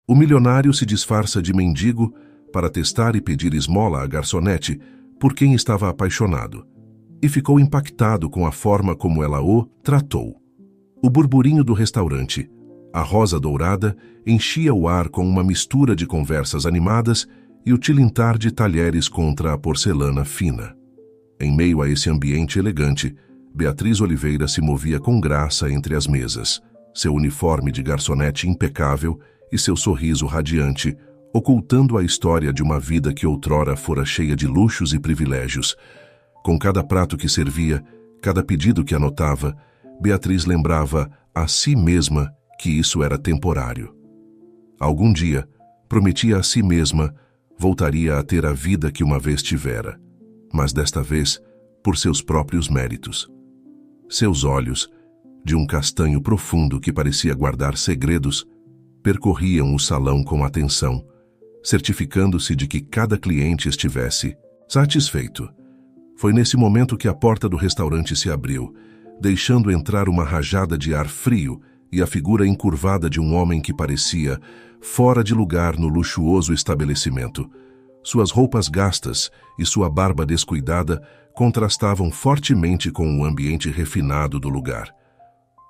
O milionário se disfarça de mendigo para testar e pedir esmola à garçonete por quem estava apaixonado, e ficou impactado com a forma como ela o tratou. O burburinho do restaurante, a rosa dourada, enchia o ar com uma mistura de conversas animadas e o tilintar de talheres contra a porcelana fina. Em meio a esse ambiente elegante, Beatriz Oliveira se movia com graça entre as mesas, seu uniforme de garçonete impecável e seu sorriso radiante, ocultando a história de uma vida que outrora fora cheia de luxos e privilégios. Com cada prato que servia, cada pedido que anotava, Beatriz lembrava a si mesma que isso era temporário. Algum dia, prometia a si mesma, voltaria a ter a vida que uma vez tivera, mas desta vez por seus próprios méritos. Seus olhos, de um castanho profundo que parecia guardar segredos, percorriam o salão com atenção, certificando-se de que cada cliente estivesse satisfeito. Foi nesse momento que a porta do restaurante se abriu, deixando entrar uma rajada de ar frio e a figura encurvada de um homem que parecia fora de lugar no luxuoso estabelecimento. Suas roupas gastas e sua barba descuidada contrastavam fortemente com o ambiente refinado do lugar.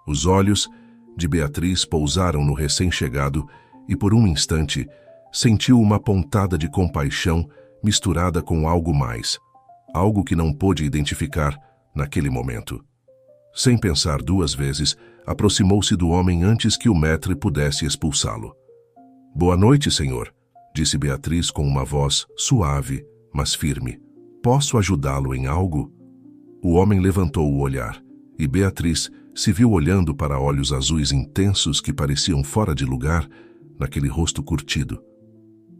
Os olhos de Beatriz pousaram no recém-chegado e, por um instante, sentiu uma pontada de compaixão misturada com algo mais, algo que não pôde identificar naquele momento. Sem pensar duas vezes, aproximou-se do homem antes que o maître pudesse expulsá-lo. «Boa noite, senhor», disse Beatriz com uma voz suave, mas firme. «Posso ajudá-lo em algo?» O homem levantou o olhar, e Beatriz se viu olhando para olhos azuis intensos que pareciam fora de lugar naquele rosto curtido.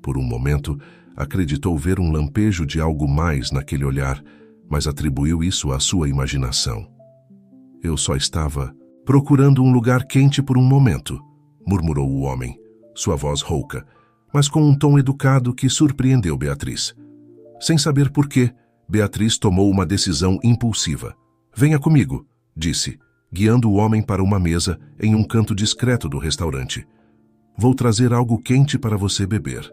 Por um momento, acreditou ver um lampejo de algo mais naquele olhar, mas atribuiu isso à sua imaginação. «Eu só estava procurando um lugar quente por um momento», murmurou o homem, sua voz rouca, mas com um tom educado que surpreendeu Beatriz. Sem saber por quê, Beatriz tomou uma decisão impulsiva. «Venha comigo», disse, guiando o homem para uma mesa em um canto discreto do restaurante. «Vou trazer algo quente para você beber».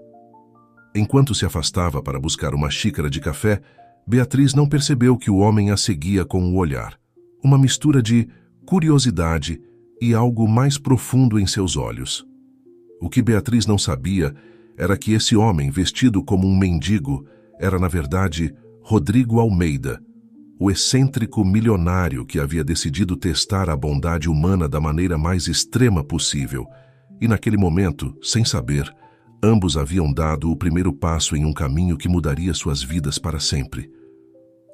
Enquanto se afastava para buscar uma xícara de café, Beatriz não percebeu que o homem a seguia com o olhar. Uma mistura de curiosidade e algo mais profundo em seus olhos. O que Beatriz não sabia era que esse homem, vestido como um mendigo, era, na verdade, Rodrigo Almeida, o excêntrico milionário que havia decidido testar a bondade humana da maneira mais extrema possível. E naquele momento, sem saber, ambos haviam dado o primeiro passo em um caminho que mudaria suas vidas para sempre.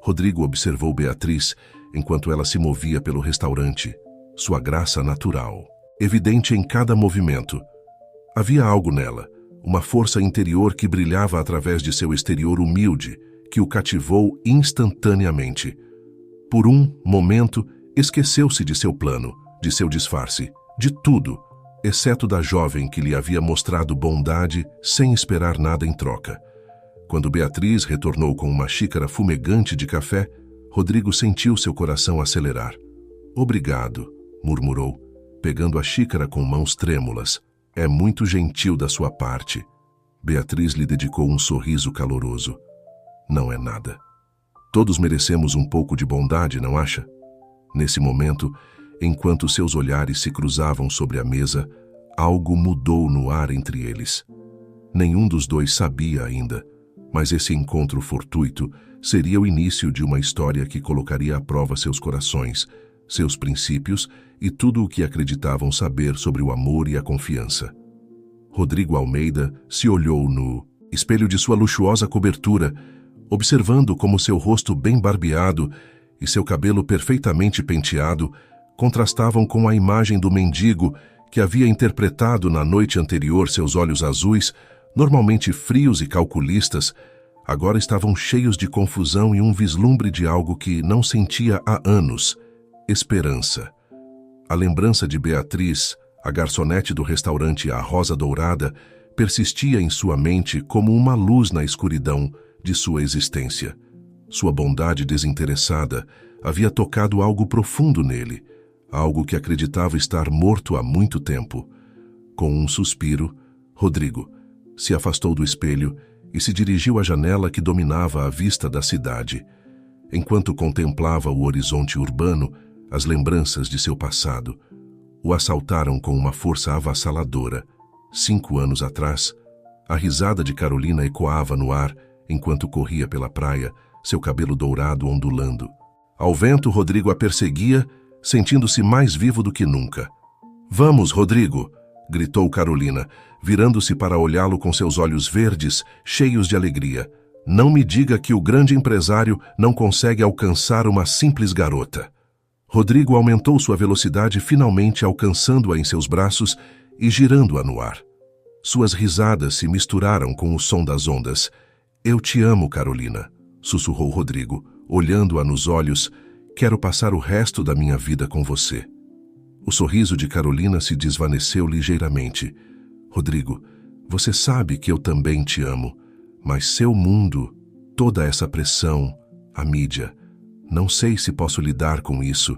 Rodrigo observou Beatriz enquanto ela se movia pelo restaurante, sua graça natural, evidente em cada movimento. Havia algo nela, uma força interior que brilhava através de seu exterior humilde, que o cativou instantaneamente. Por um momento, esqueceu-se de seu plano, de seu disfarce, de tudo, exceto da jovem que lhe havia mostrado bondade sem esperar nada em troca. Quando Beatriz retornou com uma xícara fumegante de café, Rodrigo sentiu seu coração acelerar. «Obrigado», murmurou, pegando a xícara com mãos trêmulas. «É muito gentil da sua parte». Beatriz lhe dedicou um sorriso caloroso. «Não é nada. Todos merecemos um pouco de bondade, não acha?» Nesse momento, enquanto seus olhares se cruzavam sobre a mesa, algo mudou no ar entre eles. Nenhum dos dois sabia ainda, mas esse encontro fortuito seria o início de uma história que colocaria à prova seus corações, seus princípios e tudo o que acreditavam saber sobre o amor e a confiança. Rodrigo Almeida se olhou no espelho de sua luxuosa cobertura, observando como seu rosto bem barbeado e seu cabelo perfeitamente penteado contrastavam com a imagem do mendigo que havia interpretado na noite anterior. Seus olhos azuis, normalmente frios e calculistas, agora estavam cheios de confusão e um vislumbre de algo que não sentia há anos: esperança. A lembrança de Beatriz, a garçonete do restaurante A Rosa Dourada, persistia em sua mente como uma luz na escuridão de sua existência. Sua bondade desinteressada havia tocado algo profundo nele, algo que acreditava estar morto há muito tempo. Com um suspiro, Rodrigo se afastou do espelho e se dirigiu à janela que dominava a vista da cidade. Enquanto contemplava o horizonte urbano, as lembranças de seu passado o assaltaram com uma força avassaladora. 5 anos atrás, a risada de Carolina ecoava no ar enquanto corria pela praia, seu cabelo dourado ondulando. Ao vento, Rodrigo a perseguia, sentindo-se mais vivo do que nunca. "Vamos, Rodrigo!" gritou Carolina, virando-se para olhá-lo com seus olhos verdes, cheios de alegria. "Não me diga que o grande empresário não consegue alcançar uma simples garota." Rodrigo aumentou sua velocidade, finalmente alcançando-a em seus braços e girando-a no ar. Suas risadas se misturaram com o som das ondas. "Eu te amo, Carolina", sussurrou Rodrigo, olhando-a nos olhos. "Quero passar o resto da minha vida com você." O sorriso de Carolina se desvaneceu ligeiramente. "Rodrigo, você sabe que eu também te amo, mas seu mundo, toda essa pressão, a mídia, não sei se posso lidar com isso."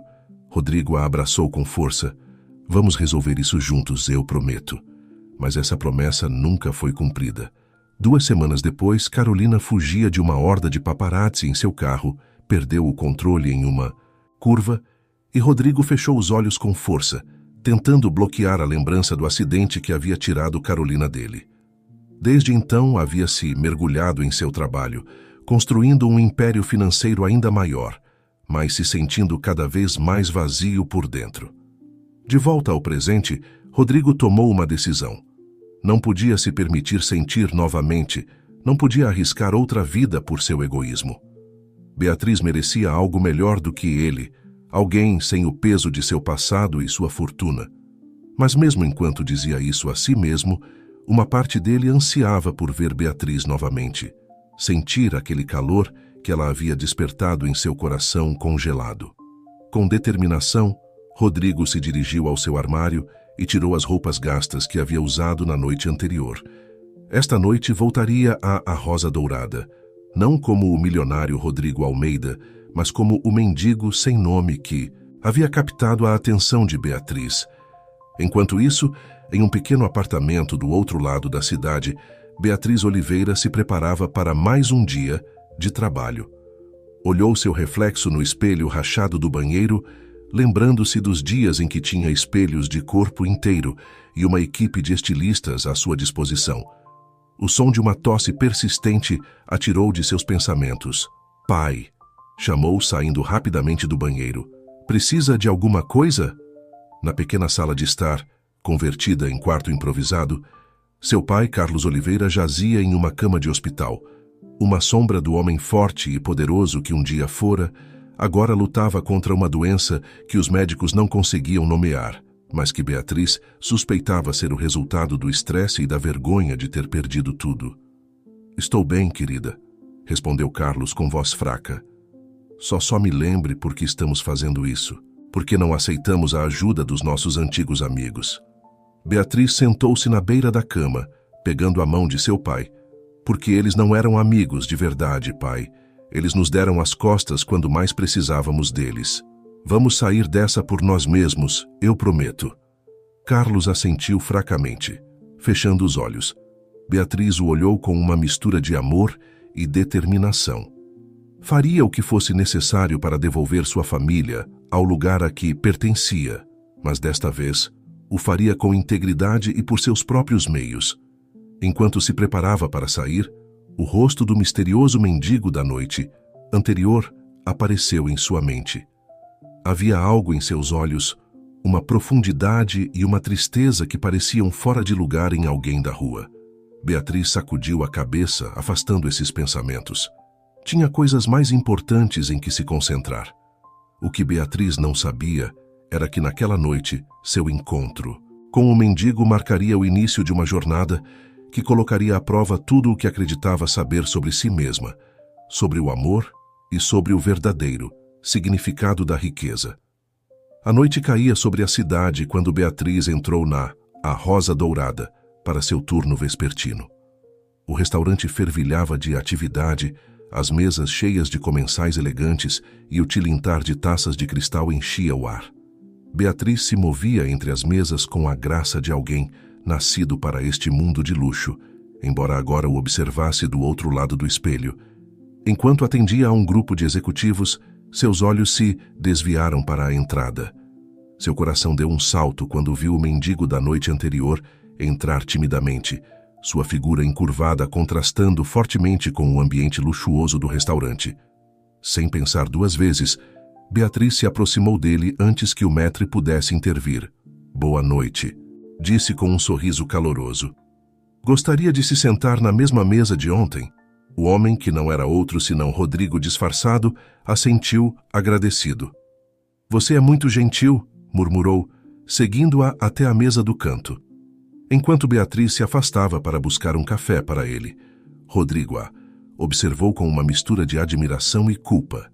Rodrigo a abraçou com força. "Vamos resolver isso juntos, eu prometo." Mas essa promessa nunca foi cumprida. 2 semanas depois, Carolina fugia de uma horda de paparazzi em seu carro, perdeu o controle em uma curva e Rodrigo fechou os olhos com força, tentando bloquear a lembrança do acidente que havia tirado Carolina dele. Desde então, havia-se mergulhado em seu trabalho, construindo um império financeiro ainda maior, mas se sentindo cada vez mais vazio por dentro. De volta ao presente, Rodrigo tomou uma decisão. Não podia se permitir sentir novamente, não podia arriscar outra vida por seu egoísmo. Beatriz merecia algo melhor do que ele, alguém sem o peso de seu passado e sua fortuna. Mas mesmo enquanto dizia isso a si mesmo, uma parte dele ansiava por ver Beatriz novamente, sentir aquele calor que ela havia despertado em seu coração congelado. Com determinação, Rodrigo se dirigiu ao seu armário e tirou as roupas gastas que havia usado na noite anterior. Esta noite voltaria a Rosa Dourada, não como o milionário Rodrigo Almeida, mas como o mendigo sem nome que havia captado a atenção de Beatriz. Enquanto isso, em um pequeno apartamento do outro lado da cidade, Beatriz Oliveira se preparava para mais um dia de trabalho. Olhou seu reflexo no espelho rachado do banheiro, lembrando-se dos dias em que tinha espelhos de corpo inteiro e uma equipe de estilistas à sua disposição. O som de uma tosse persistente a tirou de seus pensamentos. "Pai", chamou, saindo rapidamente do banheiro. "Precisa de alguma coisa?" Na pequena sala de estar, convertida em quarto improvisado, seu pai, Carlos Oliveira, jazia em uma cama de hospital. Uma sombra do homem forte e poderoso que um dia fora, agora lutava contra uma doença que os médicos não conseguiam nomear, mas que Beatriz suspeitava ser o resultado do estresse e da vergonha de ter perdido tudo. "Estou bem, querida", respondeu Carlos com voz fraca. Só me lembre por que estamos fazendo isso. Por que não aceitamos a ajuda dos nossos antigos amigos?" Beatriz sentou-se na beira da cama, pegando a mão de seu pai. "Porque eles não eram amigos de verdade, pai. Eles nos deram as costas quando mais precisávamos deles. Vamos sair dessa por nós mesmos, eu prometo." Carlos assentiu fracamente, fechando os olhos. Beatriz o olhou com uma mistura de amor e determinação. Faria o que fosse necessário para devolver sua família ao lugar a que pertencia, mas desta vez o faria com integridade e por seus próprios meios. Enquanto se preparava para sair, o rosto do misterioso mendigo da noite anterior apareceu em sua mente. Havia algo em seus olhos, uma profundidade e uma tristeza que pareciam fora de lugar em alguém da rua. Beatriz sacudiu a cabeça, afastando esses pensamentos. Tinha coisas mais importantes em que se concentrar. O que Beatriz não sabia era que naquela noite, seu encontro com o mendigo marcaria o início de uma jornada que colocaria à prova tudo o que acreditava saber sobre si mesma, sobre o amor e sobre o verdadeiro significado da riqueza. A noite caía sobre a cidade quando Beatriz entrou na Rosa Dourada para seu turno vespertino. O restaurante fervilhava de atividade, as mesas cheias de comensais elegantes e o tilintar de taças de cristal enchia o ar. Beatriz se movia entre as mesas com a graça de alguém nascido para este mundo de luxo, embora agora o observasse do outro lado do espelho. Enquanto atendia a um grupo de executivos, seus olhos se desviaram para a entrada. Seu coração deu um salto quando viu o mendigo da noite anterior entrar timidamente, sua figura encurvada contrastando fortemente com o ambiente luxuoso do restaurante. Sem pensar duas vezes, Beatriz se aproximou dele antes que o maître pudesse intervir. "Boa noite", disse com um sorriso caloroso. "Gostaria de se sentar na mesma mesa de ontem?" O homem, que não era outro senão Rodrigo disfarçado, assentiu, agradecido. "Você é muito gentil", murmurou, seguindo-a até a mesa do canto. Enquanto Beatriz se afastava para buscar um café para ele, Rodrigo a observou com uma mistura de admiração e culpa.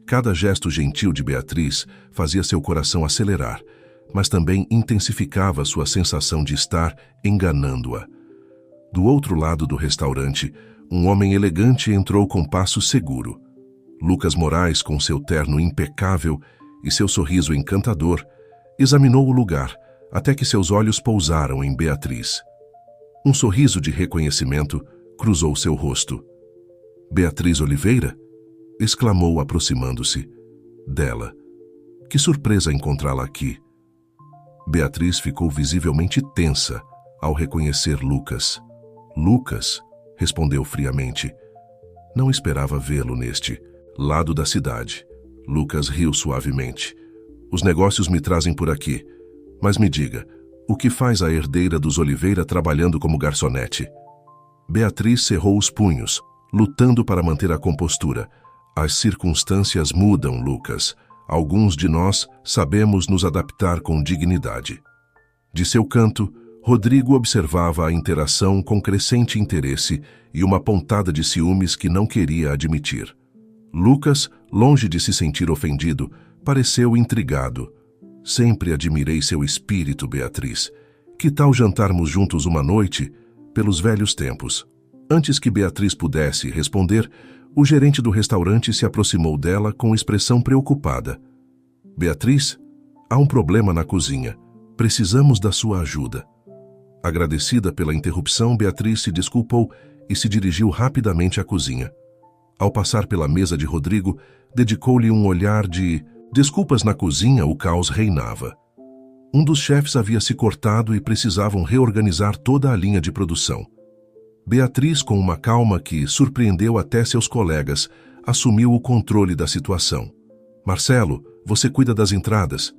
Cada gesto gentil de Beatriz fazia seu coração acelerar, mas também intensificava sua sensação de estar enganando-a. Do outro lado do restaurante, um homem elegante entrou com passo seguro. Lucas Moraes, com seu terno impecável e seu sorriso encantador, examinou o lugar até que seus olhos pousaram em Beatriz. Um sorriso de reconhecimento cruzou seu rosto. "Beatriz Oliveira?" exclamou, aproximando-se dela. "Que surpresa encontrá-la aqui." Beatriz ficou visivelmente tensa ao reconhecer Lucas. "Lucas?", respondeu friamente. "Não esperava vê-lo neste lado da cidade." Lucas riu suavemente. "Os negócios me trazem por aqui. Mas me diga, o que faz a herdeira dos Oliveira trabalhando como garçonete?" Beatriz cerrou os punhos, lutando para manter a compostura. "As circunstâncias mudam, Lucas. Alguns de nós sabemos nos adaptar com dignidade." De seu canto, Rodrigo observava a interação com crescente interesse e uma pontada de ciúmes que não queria admitir. Lucas, longe de se sentir ofendido, pareceu intrigado. "Sempre admirei seu espírito, Beatriz. Que tal jantarmos juntos uma noite, pelos velhos tempos?" Antes que Beatriz pudesse responder, o gerente do restaurante se aproximou dela com expressão preocupada. "Beatriz, há um problema na cozinha. Precisamos da sua ajuda." Agradecida pela interrupção, Beatriz se desculpou e se dirigiu rapidamente à cozinha. Ao passar pela mesa de Rodrigo, dedicou-lhe um olhar de desculpas. Na cozinha, o caos reinava. Um dos chefes havia se cortado e precisavam reorganizar toda a linha de produção. Beatriz, com uma calma que surpreendeu até seus colegas, assumiu o controle da situação. "Marcelo, você cuida das entradas.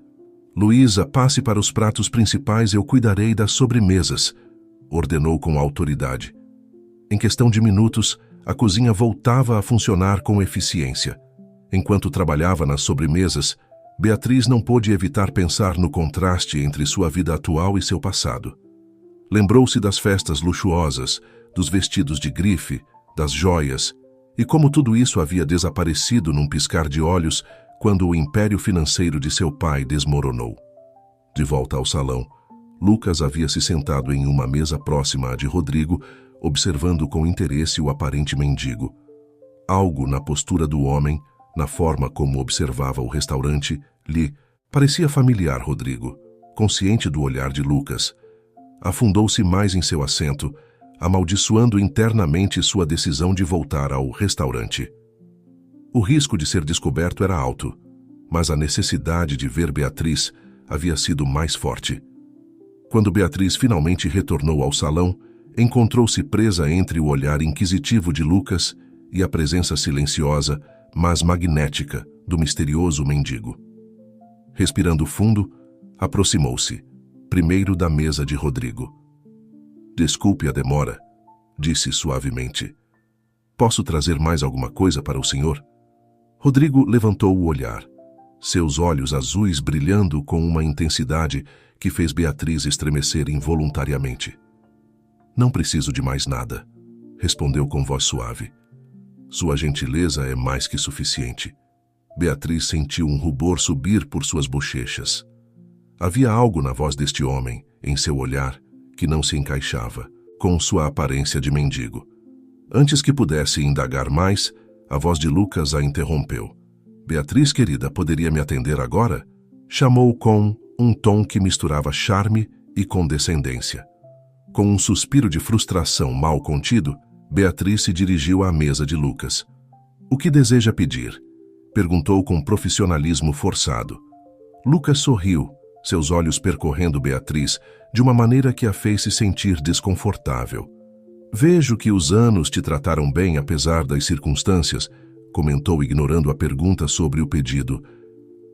Luísa, passe para os pratos principais, eu cuidarei das sobremesas", ordenou com autoridade. Em questão de minutos, a cozinha voltava a funcionar com eficiência. Enquanto trabalhava nas sobremesas, Beatriz não pôde evitar pensar no contraste entre sua vida atual e seu passado. Lembrou-se das festas luxuosas, dos vestidos de grife, das joias, e como tudo isso havia desaparecido num piscar de olhos quando o império financeiro de seu pai desmoronou. De volta ao salão, Lucas havia se sentado em uma mesa próxima à de Rodrigo, observando com interesse o aparente mendigo. Algo na postura do homem, na forma como observava o restaurante, lhe parecia familiar. Rodrigo, consciente do olhar de Lucas, afundou-se mais em seu assento, amaldiçoando internamente sua decisão de voltar ao restaurante. O risco de ser descoberto era alto, mas a necessidade de ver Beatriz havia sido mais forte. Quando Beatriz finalmente retornou ao salão, encontrou-se presa entre o olhar inquisitivo de Lucas e a presença silenciosa, mas magnética, do misterioso mendigo. Respirando fundo, aproximou-se, primeiro da mesa de Rodrigo. "Desculpe a demora", disse suavemente. "Posso trazer mais alguma coisa para o senhor?" Rodrigo levantou o olhar, seus olhos azuis brilhando com uma intensidade que fez Beatriz estremecer involuntariamente. "Não preciso de mais nada", respondeu com voz suave. "Sua gentileza é mais que suficiente." Beatriz sentiu um rubor subir por suas bochechas. Havia algo na voz deste homem, em seu olhar, que não se encaixava com sua aparência de mendigo. Antes que pudesse indagar mais, a voz de Lucas a interrompeu. "Beatriz, querida, poderia me atender agora?" Chamou com um tom que misturava charme e condescendência. Com um suspiro de frustração mal contido, Beatriz se dirigiu à mesa de Lucas. "O que deseja pedir?" perguntou com profissionalismo forçado. Lucas sorriu, seus olhos percorrendo Beatriz de uma maneira que a fez se sentir desconfortável. "Vejo que os anos te trataram bem apesar das circunstâncias", comentou ignorando a pergunta sobre o pedido.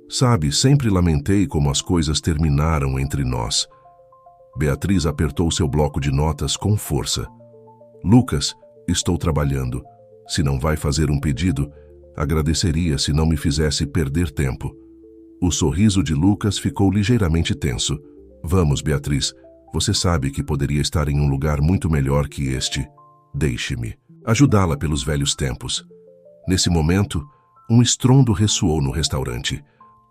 "Sabe, sempre lamentei como as coisas terminaram entre nós." Beatriz apertou seu bloco de notas com força. "Lucas, estou trabalhando. Se não vai fazer um pedido, agradeceria se não me fizesse perder tempo." O sorriso de Lucas ficou ligeiramente tenso. "Vamos, Beatriz. Você sabe que poderia estar em um lugar muito melhor que este. Deixe-me ajudá-la pelos velhos tempos." Nesse momento, um estrondo ressoou no restaurante.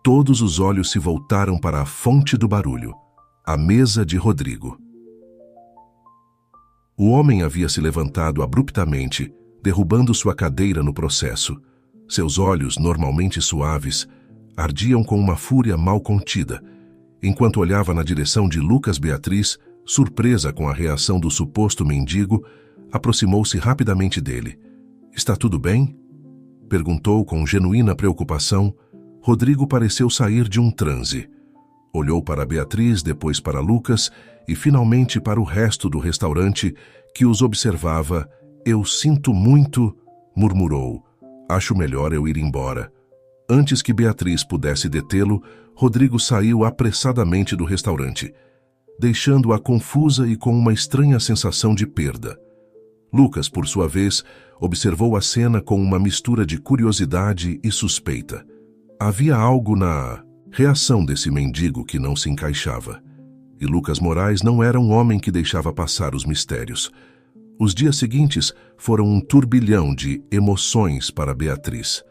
Todos os olhos se voltaram para a fonte do barulho, a mesa de Rodrigo. O homem havia se levantado abruptamente, derrubando sua cadeira no processo. Seus olhos, normalmente suaves, ardiam com uma fúria mal contida. Enquanto olhava na direção de Lucas, Beatriz, surpresa com a reação do suposto mendigo, aproximou-se rapidamente dele. "Está tudo bem?" perguntou com genuína preocupação. Rodrigo pareceu sair de um transe. Olhou para Beatriz, depois para Lucas e finalmente para o resto do restaurante, que os observava. "Eu sinto muito", murmurou. "Acho melhor eu ir embora." Antes que Beatriz pudesse detê-lo, Rodrigo saiu apressadamente do restaurante, deixando-a confusa e com uma estranha sensação de perda. Lucas, por sua vez, observou a cena com uma mistura de curiosidade e suspeita. Havia algo na reação desse mendigo que não se encaixava. E Lucas Moraes não era um homem que deixava passar os mistérios. Os dias seguintes foram um turbilhão de emoções para Beatriz.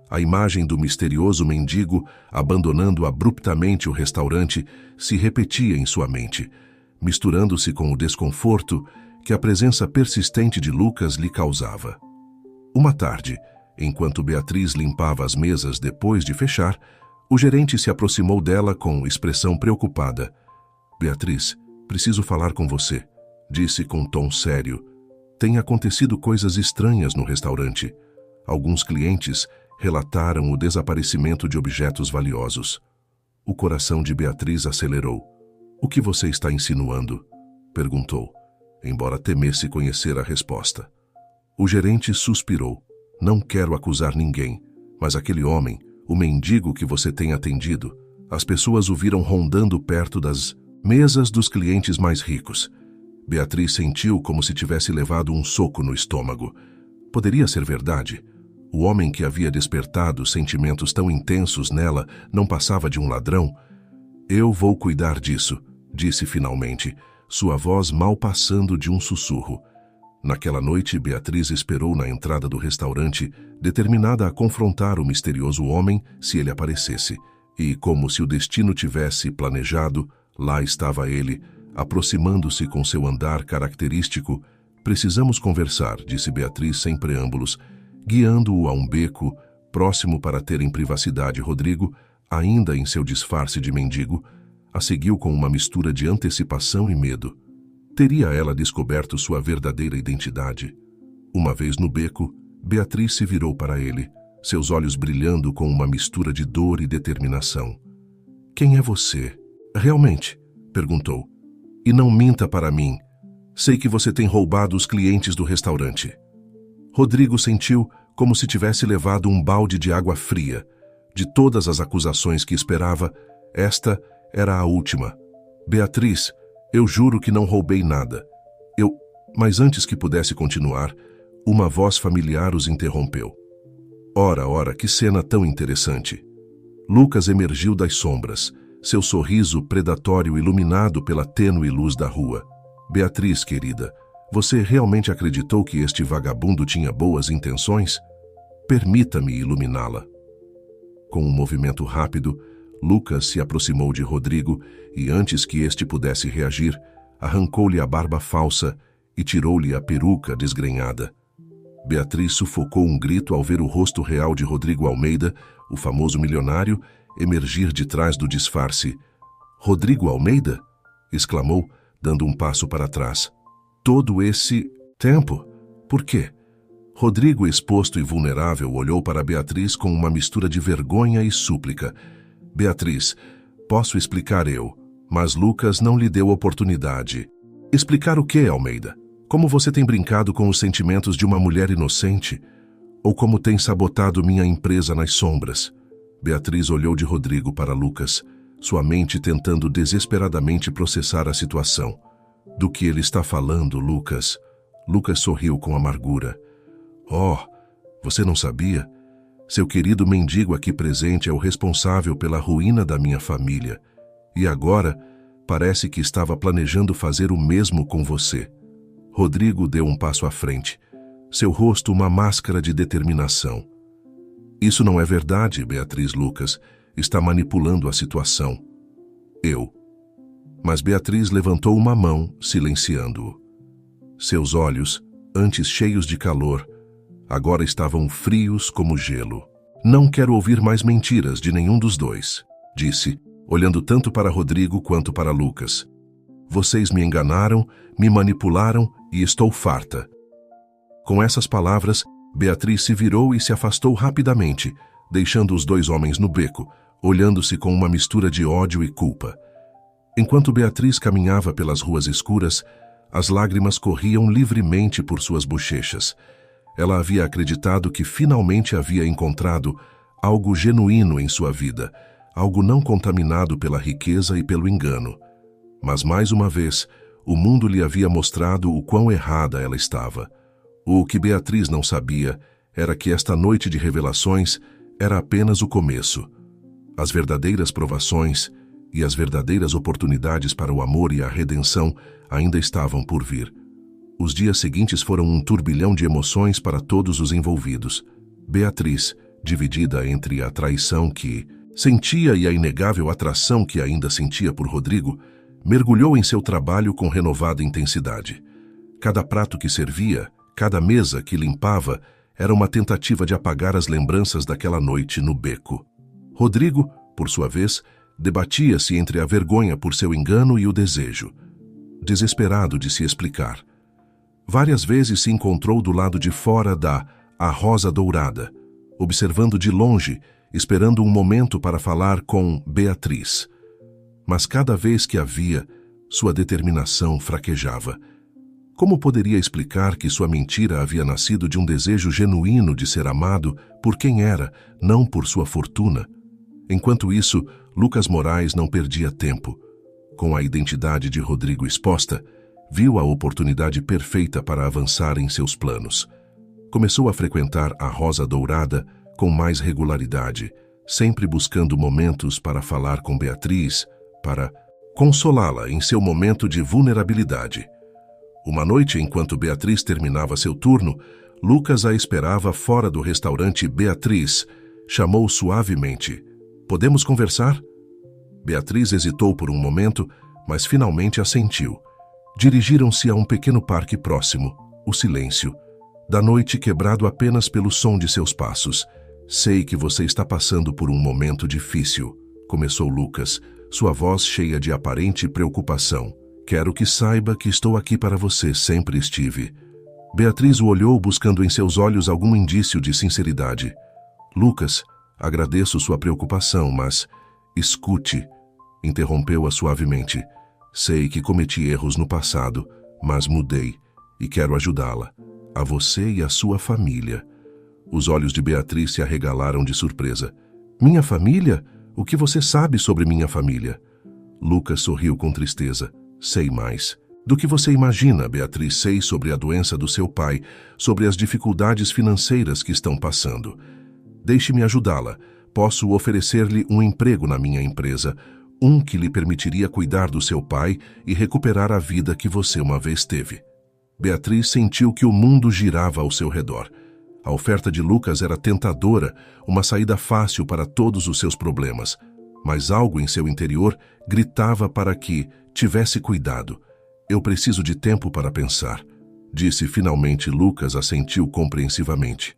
A imagem do misterioso mendigo abandonando abruptamente o restaurante se repetia em sua mente, misturando-se com o desconforto que a presença persistente de Lucas lhe causava. Uma tarde, enquanto Beatriz limpava as mesas depois de fechar, o gerente se aproximou dela com expressão preocupada. "Beatriz, preciso falar com você", disse com tom sério. "Tem acontecido coisas estranhas no restaurante. Alguns clientes relataram o desaparecimento de objetos valiosos." O coração de Beatriz acelerou. "O que você está insinuando?" perguntou, embora temesse conhecer a resposta. O gerente suspirou. "Não quero acusar ninguém, mas aquele homem, o mendigo que você tem atendido, as pessoas o viram rondando perto das mesas dos clientes mais ricos." Beatriz sentiu como se tivesse levado um soco no estômago. Poderia ser verdade. O homem que havia despertado sentimentos tão intensos nela não passava de um ladrão. "Eu vou cuidar disso", disse finalmente, sua voz mal passando de um sussurro. Naquela noite, Beatriz esperou na entrada do restaurante, determinada a confrontar o misterioso homem se ele aparecesse. E, como se o destino tivesse planejado, lá estava ele, aproximando-se com seu andar característico. "Precisamos conversar", disse Beatriz sem preâmbulos, guiando-o a um beco, próximo para terem privacidade. Rodrigo, ainda em seu disfarce de mendigo, a seguiu com uma mistura de antecipação e medo. Teria ela descoberto sua verdadeira identidade? Uma vez no beco, Beatriz se virou para ele, seus olhos brilhando com uma mistura de dor e determinação. "Quem é você? Realmente?", perguntou. "E não minta para mim. Sei que você tem roubado os clientes do restaurante." Rodrigo sentiu como se tivesse levado um balde de água fria. De todas as acusações que esperava, esta era a última. "Beatriz, eu juro que não roubei nada. Mas antes que pudesse continuar, uma voz familiar os interrompeu. Ora, que cena tão interessante." Lucas emergiu das sombras, seu sorriso predatório iluminado pela tênue luz da rua. "Beatriz, querida, você realmente acreditou que este vagabundo tinha boas intenções? Permita-me iluminá-la." Com um movimento rápido, Lucas se aproximou de Rodrigo e, antes que este pudesse reagir, arrancou-lhe a barba falsa e tirou-lhe a peruca desgrenhada. Beatriz sufocou um grito ao ver o rosto real de Rodrigo Almeida, o famoso milionário, emergir de trás do disfarce. "Rodrigo Almeida?", exclamou, dando um passo para trás. Todo esse tempo? Por quê? Rodrigo, exposto e vulnerável, olhou para Beatriz com uma mistura de vergonha e súplica. Beatriz, posso explicar eu, mas Lucas não lhe deu oportunidade. Explicar o quê, Almeida? Como você tem brincado com os sentimentos de uma mulher inocente? Ou como tem sabotado minha empresa nas sombras? Beatriz olhou de Rodrigo para Lucas, sua mente tentando desesperadamente processar a situação. Do que ele está falando, Lucas? Lucas sorriu com amargura. Oh, você não sabia? Seu querido mendigo aqui presente é o responsável pela ruína da minha família. E agora, parece que estava planejando fazer o mesmo com você. Rodrigo deu um passo à frente, seu rosto uma máscara de determinação. Isso não é verdade, Beatriz. Lucas está manipulando a situação. Mas Beatriz levantou uma mão, silenciando-o. Seus olhos, antes cheios de calor, agora estavam frios como gelo. Não quero ouvir mais mentiras de nenhum dos dois, disse, olhando tanto para Rodrigo quanto para Lucas. Vocês me enganaram, me manipularam e estou farta. Com essas palavras, Beatriz se virou e se afastou rapidamente, deixando os dois homens no beco, olhando-se com uma mistura de ódio e culpa. Enquanto Beatriz caminhava pelas ruas escuras, as lágrimas corriam livremente por suas bochechas. Ela havia acreditado que finalmente havia encontrado algo genuíno em sua vida, algo não contaminado pela riqueza e pelo engano. Mas mais uma vez, o mundo lhe havia mostrado o quão errada ela estava. O que Beatriz não sabia era que esta noite de revelações era apenas o começo. As verdadeiras provações e as verdadeiras oportunidades para o amor e a redenção ainda estavam por vir. Os dias seguintes foram um turbilhão de emoções para todos os envolvidos. Beatriz, dividida entre a traição que sentia e a inegável atração que ainda sentia por Rodrigo, mergulhou em seu trabalho com renovada intensidade. Cada prato que servia, cada mesa que limpava, era uma tentativa de apagar as lembranças daquela noite no beco. Rodrigo, por sua vez, debatia-se entre a vergonha por seu engano e o desejo. Desesperado de se explicar. Várias vezes se encontrou do lado de fora da A Rosa Dourada, observando de longe, esperando um momento para falar com Beatriz. Mas cada vez que a via, sua determinação fraquejava. Como poderia explicar que sua mentira havia nascido de um desejo genuíno de ser amado por quem era, não por sua fortuna? Enquanto isso, Lucas Moraes não perdia tempo. Com a identidade de Rodrigo exposta, viu a oportunidade perfeita para avançar em seus planos. Começou a frequentar a Rosa Dourada com mais regularidade, sempre buscando momentos para falar com Beatriz, para consolá-la em seu momento de vulnerabilidade. Uma noite, enquanto Beatriz terminava seu turno, Lucas a esperava fora do restaurante. Beatriz chamou suavemente. Podemos conversar? Beatriz hesitou por um momento, mas finalmente assentiu. Dirigiram-se a um pequeno parque próximo, o silêncio, da noite quebrado apenas pelo som de seus passos. Sei que você está passando por um momento difícil, começou Lucas, sua voz cheia de aparente preocupação. Quero que saiba que estou aqui para você, sempre estive. Beatriz o olhou buscando em seus olhos algum indício de sinceridade. Lucas, agradeço sua preocupação, mas escute, interrompeu-a suavemente. Sei que cometi erros no passado, mas mudei e quero ajudá-la, a você e a sua família. Os olhos de Beatriz se arregalaram de surpresa. Minha família? O que você sabe sobre minha família? Lucas sorriu com tristeza. Sei mais. Do que você imagina, Beatriz, sei sobre a doença do seu pai, sobre as dificuldades financeiras que estão passando. Deixe-me ajudá-la. Posso oferecer-lhe um emprego na minha empresa, um que lhe permitiria cuidar do seu pai e recuperar a vida que você uma vez teve. Beatriz sentiu que o mundo girava ao seu redor. A oferta de Lucas era tentadora, uma saída fácil para todos os seus problemas, mas algo em seu interior gritava para que tivesse cuidado. Eu preciso de tempo para pensar, disse finalmente. Lucas assentiu compreensivamente.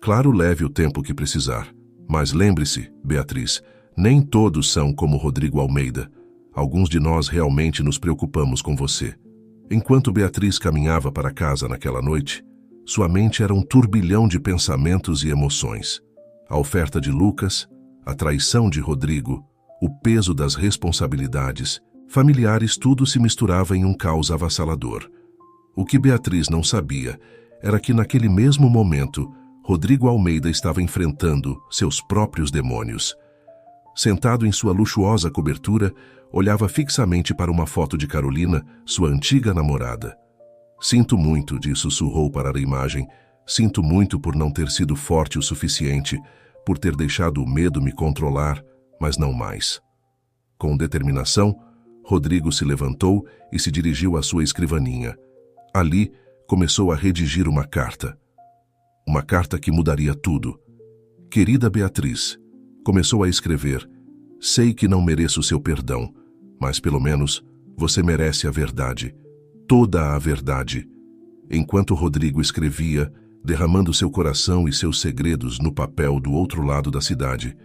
Claro, leve o tempo que precisar. Mas lembre-se, Beatriz, nem todos são como Rodrigo Almeida. Alguns de nós realmente nos preocupamos com você. Enquanto Beatriz caminhava para casa naquela noite, sua mente era um turbilhão de pensamentos e emoções. A oferta de Lucas, a traição de Rodrigo, o peso das responsabilidades, familiares, tudo se misturava em um caos avassalador. O que Beatriz não sabia era que naquele mesmo momento, Rodrigo Almeida estava enfrentando seus próprios demônios. Sentado em sua luxuosa cobertura, olhava fixamente para uma foto de Carolina, sua antiga namorada. Sinto muito, sussurrou para a imagem. Sinto muito por não ter sido forte o suficiente, por ter deixado o medo me controlar, mas não mais. Com determinação, Rodrigo se levantou e se dirigiu à sua escrivaninha. Ali, começou a redigir uma carta. Uma carta que mudaria tudo. Querida Beatriz, começou a escrever, sei que não mereço seu perdão, mas pelo menos você merece a verdade, toda a verdade. Enquanto Rodrigo escrevia, derramando seu coração e seus segredos no papel do outro lado da cidade,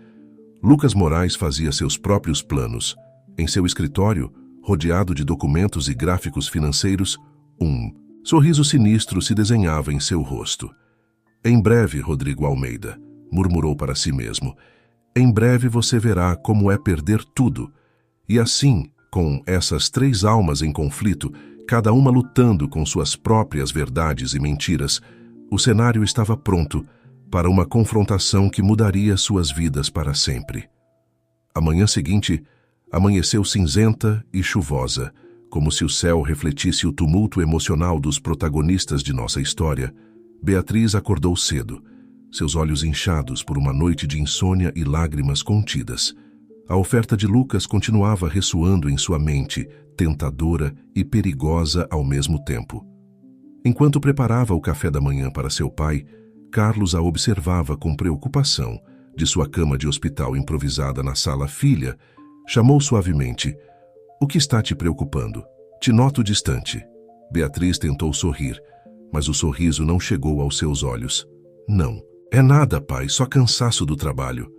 Lucas Moraes fazia seus próprios planos. Em seu escritório, rodeado de documentos e gráficos financeiros, um sorriso sinistro se desenhava em seu rosto. Em breve, Rodrigo Almeida, murmurou para si mesmo, em breve você verá como é perder tudo. E assim, com essas 3 almas em conflito, cada uma lutando com suas próprias verdades e mentiras, o cenário estava pronto para uma confrontação que mudaria suas vidas para sempre. A manhã seguinte, amanheceu cinzenta e chuvosa, como se o céu refletisse o tumulto emocional dos protagonistas de nossa história. Beatriz acordou cedo, seus olhos inchados por uma noite de insônia e lágrimas contidas. A oferta de Lucas continuava ressoando em sua mente, tentadora e perigosa ao mesmo tempo. Enquanto preparava o café da manhã para seu pai, Carlos a observava com preocupação, de sua cama de hospital improvisada na sala. Filha, chamou suavemente. O que está te preocupando? Te noto distante. Beatriz tentou sorrir, mas o sorriso não chegou aos seus olhos. Não, é nada, pai, só cansaço do trabalho.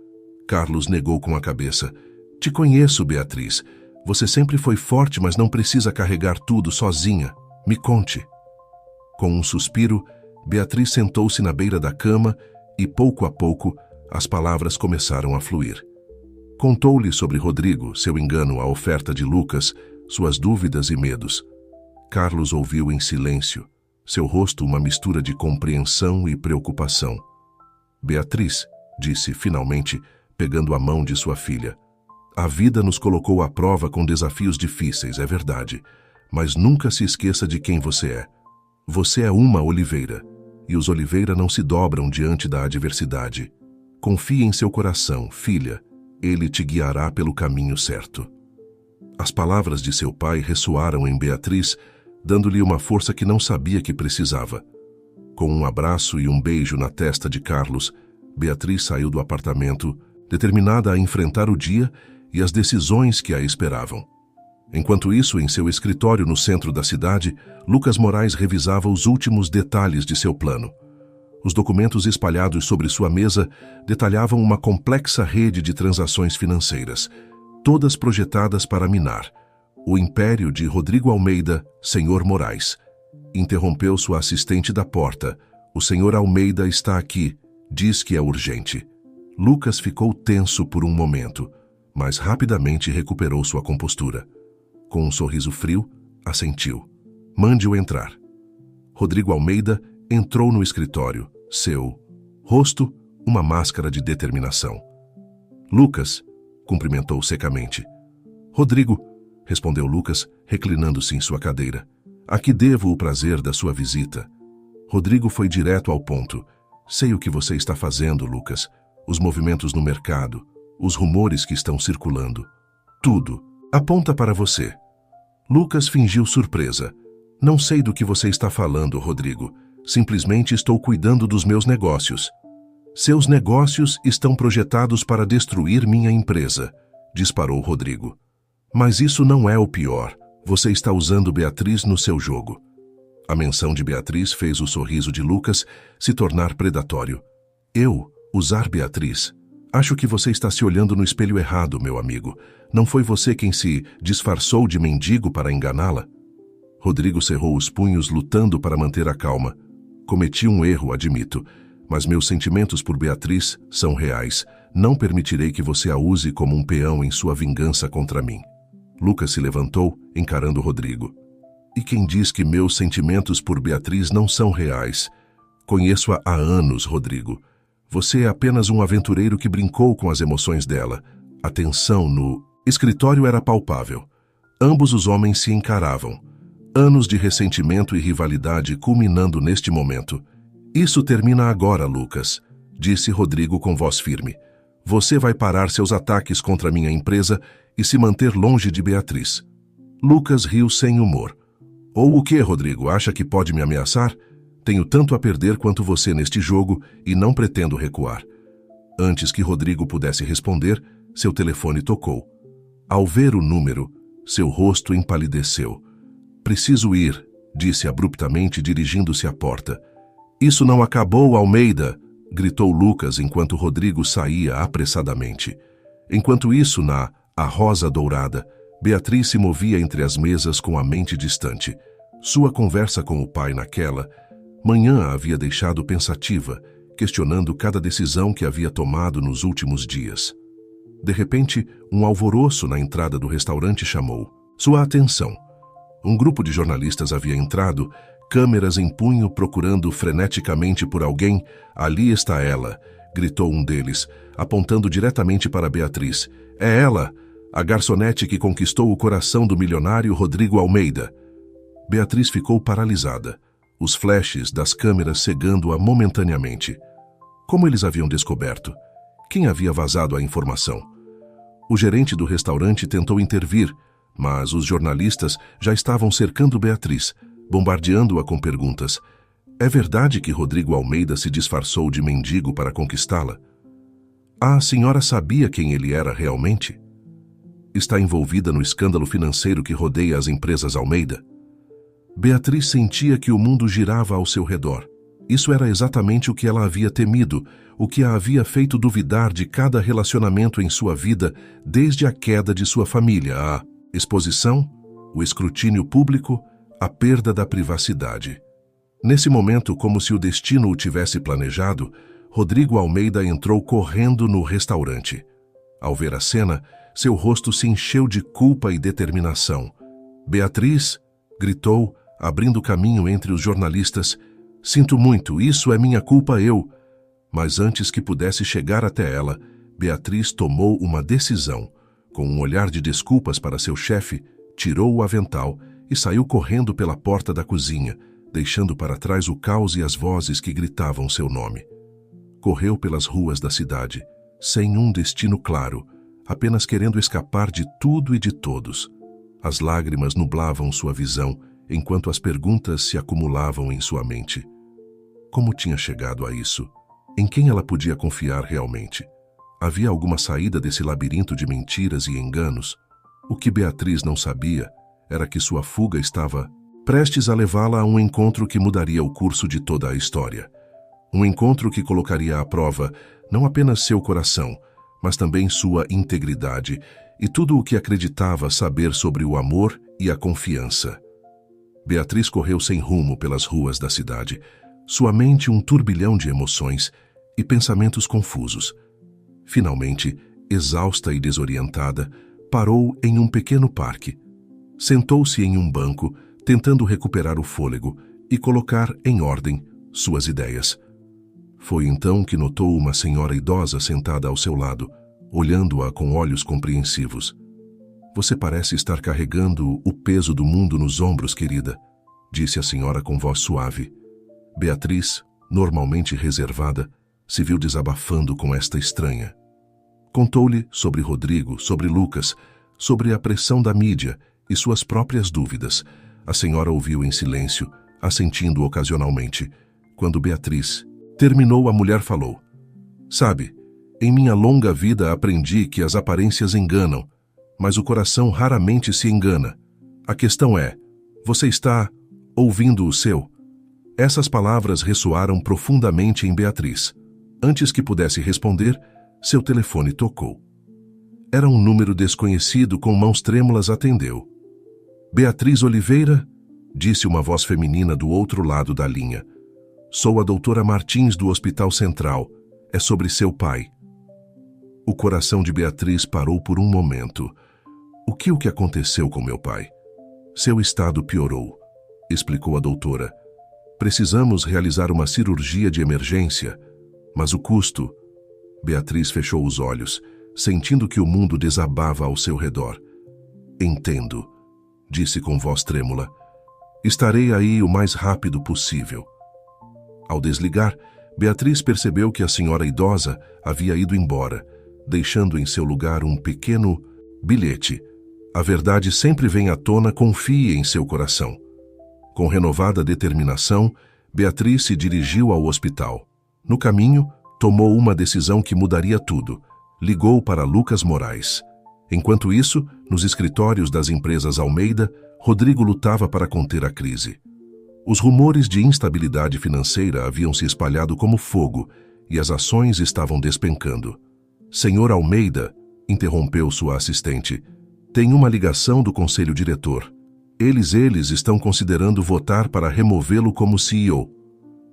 Carlos negou com a cabeça. Te conheço, Beatriz. Você sempre foi forte, mas não precisa carregar tudo sozinha. Me conte. Com um suspiro, Beatriz sentou-se na beira da cama e, pouco a pouco, as palavras começaram a fluir. Contou-lhe sobre Rodrigo, seu engano, a oferta de Lucas, suas dúvidas e medos. Carlos ouviu em silêncio, seu rosto uma mistura de compreensão e preocupação. Beatriz, disse finalmente, pegando a mão de sua filha. A vida nos colocou à prova com desafios difíceis, é verdade, mas nunca se esqueça de quem você é. Você é uma oliveira, e os oliveira não se dobram diante da adversidade. Confie em seu coração, filha, ele te guiará pelo caminho certo. As palavras de seu pai ressoaram em Beatriz, dando-lhe uma força que não sabia que precisava. Com um abraço e um beijo na testa de Carlos, Beatriz saiu do apartamento, determinada a enfrentar o dia e as decisões que a esperavam. Enquanto isso, em seu escritório no centro da cidade, Lucas Moraes revisava os últimos detalhes de seu plano. Os documentos espalhados sobre sua mesa detalhavam uma complexa rede de transações financeiras, todas projetadas para minar o império de Rodrigo Almeida, Senhor Moraes. Interrompeu sua assistente da porta. O Senhor Almeida está aqui, diz que é urgente. Lucas ficou tenso por um momento, mas rapidamente recuperou sua compostura. Com um sorriso frio, assentiu. Mande-o entrar. Rodrigo Almeida entrou no escritório, seu rosto uma máscara de determinação. Lucas, cumprimentou secamente. Rodrigo, respondeu Lucas, reclinando-se em sua cadeira. A que devo o prazer da sua visita? Rodrigo foi direto ao ponto. Sei o que você está fazendo, Lucas. Os movimentos no mercado, os rumores que estão circulando. Tudo aponta para você. Lucas fingiu surpresa. Não sei do que você está falando, Rodrigo. Simplesmente estou cuidando dos meus negócios. Seus negócios estão projetados para destruir minha empresa, disparou Rodrigo. Mas isso não é o pior. Você está usando Beatriz no seu jogo. A menção de Beatriz fez o sorriso de Lucas se tornar predatório. Eu usar Beatriz? Acho que você está se olhando no espelho errado, meu amigo. Não foi você quem se disfarçou de mendigo para enganá-la? Rodrigo cerrou os punhos, lutando para manter a calma. Cometi um erro, admito, mas meus sentimentos por Beatriz são reais. Não permitirei que você a use como um peão em sua vingança contra mim. Lucas se levantou, encarando Rodrigo. E quem diz que meus sentimentos por Beatriz não são reais? Conheço-a há anos, Rodrigo. Você é apenas um aventureiro que brincou com as emoções dela. A tensão no escritório era palpável. Ambos os homens se encaravam. Anos de ressentimento e rivalidade culminando neste momento. Isso termina agora, Lucas, disse Rodrigo com voz firme. Você vai parar seus ataques contra minha empresa e se manter longe de Beatriz. Lucas riu sem humor. Ou o que, Rodrigo? Acha que pode me ameaçar? Tenho tanto a perder quanto você neste jogo e não pretendo recuar. Antes que Rodrigo pudesse responder, seu telefone tocou. Ao ver o número, seu rosto empalideceu. Preciso ir, disse abruptamente, dirigindo-se à porta. Isso não acabou, Almeida, gritou Lucas enquanto Rodrigo saía apressadamente. Enquanto isso, na A Rosa Dourada, Beatriz se movia entre as mesas com a mente distante. Sua conversa com o pai naquela manhã a havia deixado pensativa, questionando cada decisão que havia tomado nos últimos dias. De repente, um alvoroço na entrada do restaurante chamou sua atenção. Um grupo de jornalistas havia entrado, câmeras em punho, procurando freneticamente por alguém. Ali está ela, gritou um deles, apontando diretamente para Beatriz. É ela, a garçonete que conquistou o coração do milionário Rodrigo Almeida. Beatriz ficou paralisada, os flashes das câmeras cegando-a momentaneamente. Como eles haviam descoberto? Quem havia vazado a informação? O gerente do restaurante tentou intervir, mas os jornalistas já estavam cercando Beatriz, bombardeando-a com perguntas. É verdade que Rodrigo Almeida se disfarçou de mendigo para conquistá-la? A senhora sabia quem ele era realmente? Está envolvida no escândalo financeiro que rodeia as empresas Almeida? Beatriz sentia que o mundo girava ao seu redor. Isso era exatamente o que ela havia temido, o que a havia feito duvidar de cada relacionamento em sua vida desde a queda de sua família, a exposição, o escrutínio público, a perda da privacidade. Nesse momento, como se o destino o tivesse planejado, Rodrigo Almeida entrou correndo no restaurante. Ao ver a cena, seu rosto se encheu de culpa e determinação. Beatriz, gritou, abrindo caminho entre os jornalistas. Sinto muito, isso é minha culpa, eu. Mas antes que pudesse chegar até ela, Beatriz tomou uma decisão. Com um olhar de desculpas para seu chefe, tirou o avental e saiu correndo pela porta da cozinha, deixando para trás o caos e as vozes que gritavam seu nome. Correu pelas ruas da cidade, sem um destino claro, apenas querendo escapar de tudo e de todos. As lágrimas nublavam sua visão, enquanto as perguntas se acumulavam em sua mente. Como tinha chegado a isso? Em quem ela podia confiar realmente? Havia alguma saída desse labirinto de mentiras e enganos? O que Beatriz não sabia era que sua fuga estava prestes a levá-la a um encontro que mudaria o curso de toda a história. Um encontro que colocaria à prova não apenas seu coração, mas também sua integridade e tudo o que acreditava saber sobre o amor e a confiança. Beatriz correu sem rumo pelas ruas da cidade, sua mente um turbilhão de emoções e pensamentos confusos. Finalmente, exausta e desorientada, parou em um pequeno parque. Sentou-se em um banco, tentando recuperar o fôlego e colocar em ordem suas ideias. Foi então que notou uma senhora idosa sentada ao seu lado, olhando-a com olhos compreensivos. Você parece estar carregando o peso do mundo nos ombros, querida, disse a senhora com voz suave. Beatriz, normalmente reservada, se viu desabafando com esta estranha. Contou-lhe sobre Rodrigo, sobre Lucas, sobre a pressão da mídia e suas próprias dúvidas. A senhora ouviu em silêncio, assentindo ocasionalmente. Quando Beatriz terminou, a mulher falou. Sabe, em minha longa vida aprendi que as aparências enganam, mas o coração raramente se engana. A questão é, você está ouvindo o seu? Essas palavras ressoaram profundamente em Beatriz. Antes que pudesse responder, seu telefone tocou. Era um número desconhecido. Com mãos trêmulas atendeu. Beatriz Oliveira, disse uma voz feminina do outro lado da linha. Sou a doutora Martins do Hospital Central. É sobre seu pai. O coração de Beatriz parou por um momento. O que aconteceu com meu pai? Seu estado piorou, explicou a doutora. Precisamos realizar uma cirurgia de emergência, mas o custo... Beatriz fechou os olhos, sentindo que o mundo desabava ao seu redor. Entendo, disse com voz trêmula. Estarei aí o mais rápido possível. Ao desligar, Beatriz percebeu que a senhora idosa havia ido embora, deixando em seu lugar um pequeno bilhete. A verdade sempre vem à tona, confie em seu coração. Com renovada determinação, Beatriz se dirigiu ao hospital. No caminho, tomou uma decisão que mudaria tudo. Ligou para Lucas Moraes. Enquanto isso, nos escritórios das empresas Almeida, Rodrigo lutava para conter a crise. Os rumores de instabilidade financeira haviam se espalhado como fogo e as ações estavam despencando. Senhor Almeida, interrompeu sua assistente, tem uma ligação do conselho diretor. Eles estão considerando votar para removê-lo como CEO.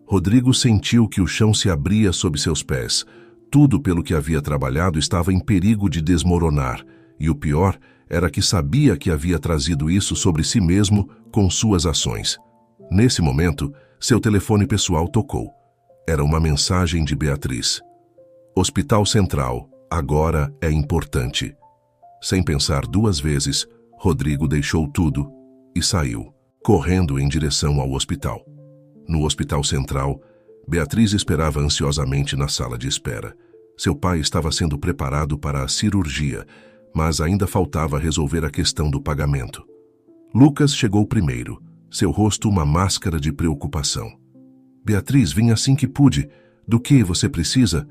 Rodrigo sentiu que o chão se abria sob seus pés. Tudo pelo que havia trabalhado estava em perigo de desmoronar, e o pior era que sabia que havia trazido isso sobre si mesmo com suas ações. Nesse momento, seu telefone pessoal tocou. Era uma mensagem de Beatriz. Hospital Central, agora é importante. Sem pensar duas vezes, Rodrigo deixou tudo e saiu, correndo em direção ao hospital. No Hospital Central, Beatriz esperava ansiosamente na sala de espera. Seu pai estava sendo preparado para a cirurgia, mas ainda faltava resolver a questão do pagamento. Lucas chegou primeiro, seu rosto uma máscara de preocupação. Beatriz, vim assim que pude. Do que você precisa?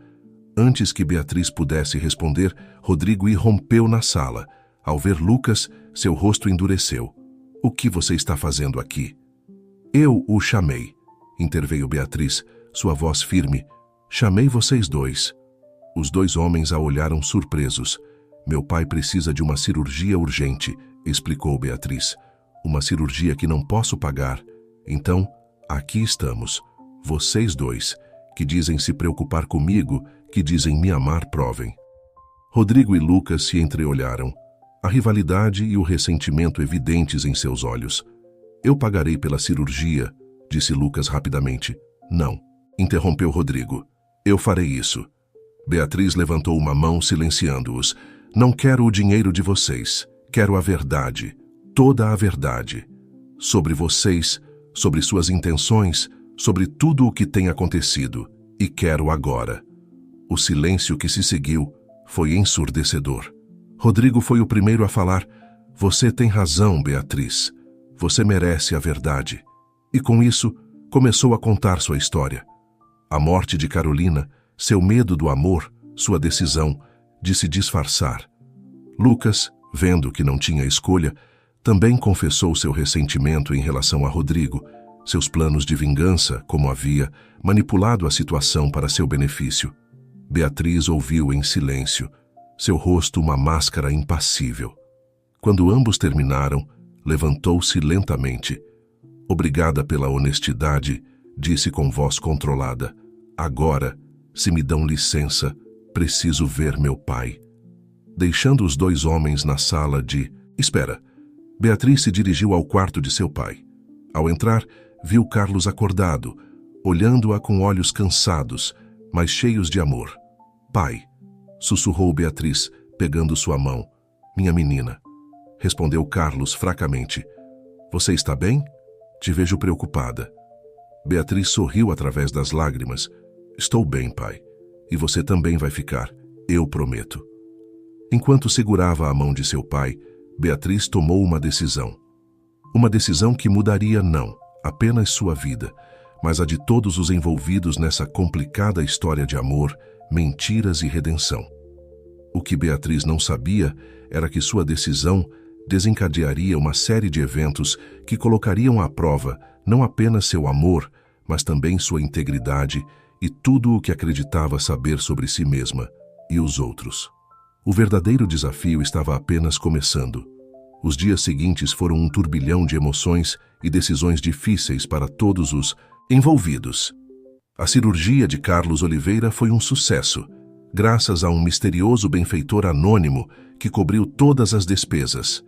Antes que Beatriz pudesse responder, Rodrigo irrompeu na sala. Ao ver Lucas, seu rosto endureceu. O que você está fazendo aqui? Eu o chamei, interveio Beatriz, sua voz firme. Chamei vocês dois. Os dois homens a olharam surpresos. Meu pai precisa de uma cirurgia urgente, explicou Beatriz. Uma cirurgia que não posso pagar. Então, aqui estamos. Vocês dois, que dizem se preocupar comigo, que dizem me amar, provem. Rodrigo e Lucas se entreolharam. A rivalidade e o ressentimento evidentes em seus olhos. Eu pagarei pela cirurgia, disse Lucas rapidamente. Não, interrompeu Rodrigo. Eu farei isso. Beatriz levantou uma mão silenciando-os. Não quero o dinheiro de vocês. Quero a verdade. Toda a verdade. Sobre vocês, sobre suas intenções, sobre tudo o que tem acontecido. E quero agora. O silêncio que se seguiu foi ensurdecedor. Rodrigo foi o primeiro a falar. Você tem razão, Beatriz. Você merece a verdade. E com isso, começou a contar sua história. A morte de Carolina, seu medo do amor, sua decisão de se disfarçar. Lucas, vendo que não tinha escolha, também confessou seu ressentimento em relação a Rodrigo, seus planos de vingança, como havia manipulado a situação para seu benefício. Beatriz ouviu em silêncio, seu rosto uma máscara impassível. Quando ambos terminaram, levantou-se lentamente. Obrigada pela honestidade, disse com voz controlada. Agora, se me dão licença, preciso ver meu pai. Deixando os dois homens na sala de... Espera. Beatriz se dirigiu ao quarto de seu pai. Ao entrar, viu Carlos acordado, olhando-a com olhos cansados, mas cheios de amor. Pai, sussurrou Beatriz, pegando sua mão. Minha menina, respondeu Carlos fracamente. Você está bem? Te vejo preocupada. Beatriz sorriu através das lágrimas. Estou bem, pai. E você também vai ficar, eu prometo. Enquanto segurava a mão de seu pai, Beatriz tomou uma decisão. Uma decisão que mudaria não apenas sua vida, mas a de todos os envolvidos nessa complicada história de amor, mentiras e redenção. O que Beatriz não sabia era que sua decisão desencadearia uma série de eventos que colocariam à prova não apenas seu amor, mas também sua integridade e tudo o que acreditava saber sobre si mesma e os outros. O verdadeiro desafio estava apenas começando. Os dias seguintes foram um turbilhão de emoções e decisões difíceis para todos os envolvidos. A cirurgia de Carlos Oliveira foi um sucesso, graças a um misterioso benfeitor anônimo que cobriu todas as despesas.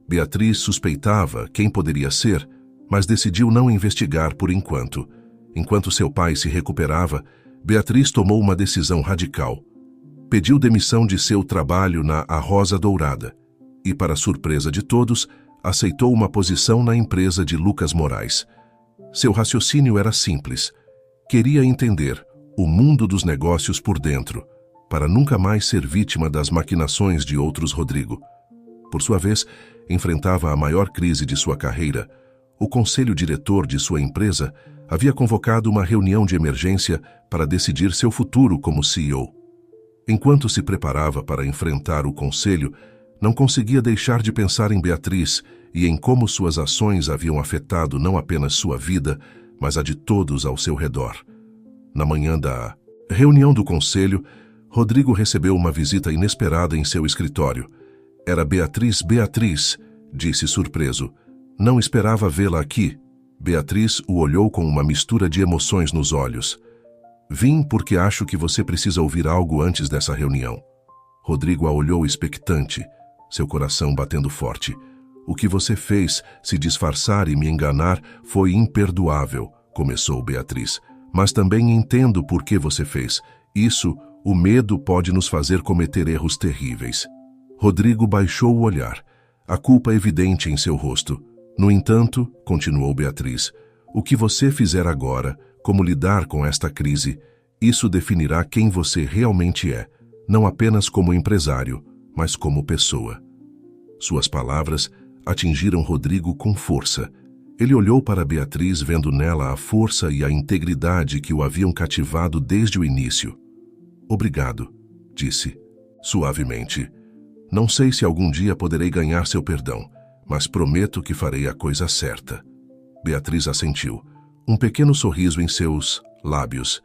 Beatriz suspeitava quem poderia ser, mas decidiu não investigar por enquanto. Enquanto seu pai se recuperava, Beatriz tomou uma decisão radical. Pediu demissão de seu trabalho na A Rosa Dourada e, para surpresa de todos, aceitou uma posição na empresa de Lucas Moraes. Seu raciocínio era simples. Queria entender o mundo dos negócios por dentro, para nunca mais ser vítima das maquinações de outros Rodrigo. Por sua vez, enfrentava a maior crise de sua carreira. O conselho diretor de sua empresa havia convocado uma reunião de emergência para decidir seu futuro como CEO. Enquanto se preparava para enfrentar o conselho, não conseguia deixar de pensar em Beatriz e em como suas ações haviam afetado não apenas sua vida, mas a de todos ao seu redor. Na manhã da reunião do conselho, Rodrigo recebeu uma visita inesperada em seu escritório. Era Beatriz. Beatriz, disse surpreso. Não esperava vê-la aqui. Beatriz o olhou com uma mistura de emoções nos olhos. Vim porque acho que você precisa ouvir algo antes dessa reunião. Rodrigo a olhou expectante, seu coração batendo forte. O que você fez, se disfarçar e me enganar, foi imperdoável, começou Beatriz. Mas também entendo por que você fez. Isso, o medo pode nos fazer cometer erros terríveis. Rodrigo baixou o olhar, a culpa evidente em seu rosto. No entanto, continuou Beatriz, o que você fizer agora, como lidar com esta crise, isso definirá quem você realmente é, não apenas como empresário, mas como pessoa. Suas palavras atingiram Rodrigo com força. Ele olhou para Beatriz, vendo nela a força e a integridade que o haviam cativado desde o início. Obrigado, disse, suavemente. Não sei se algum dia poderei ganhar seu perdão, mas prometo que farei a coisa certa. Beatriz assentiu, um pequeno sorriso em seus lábios.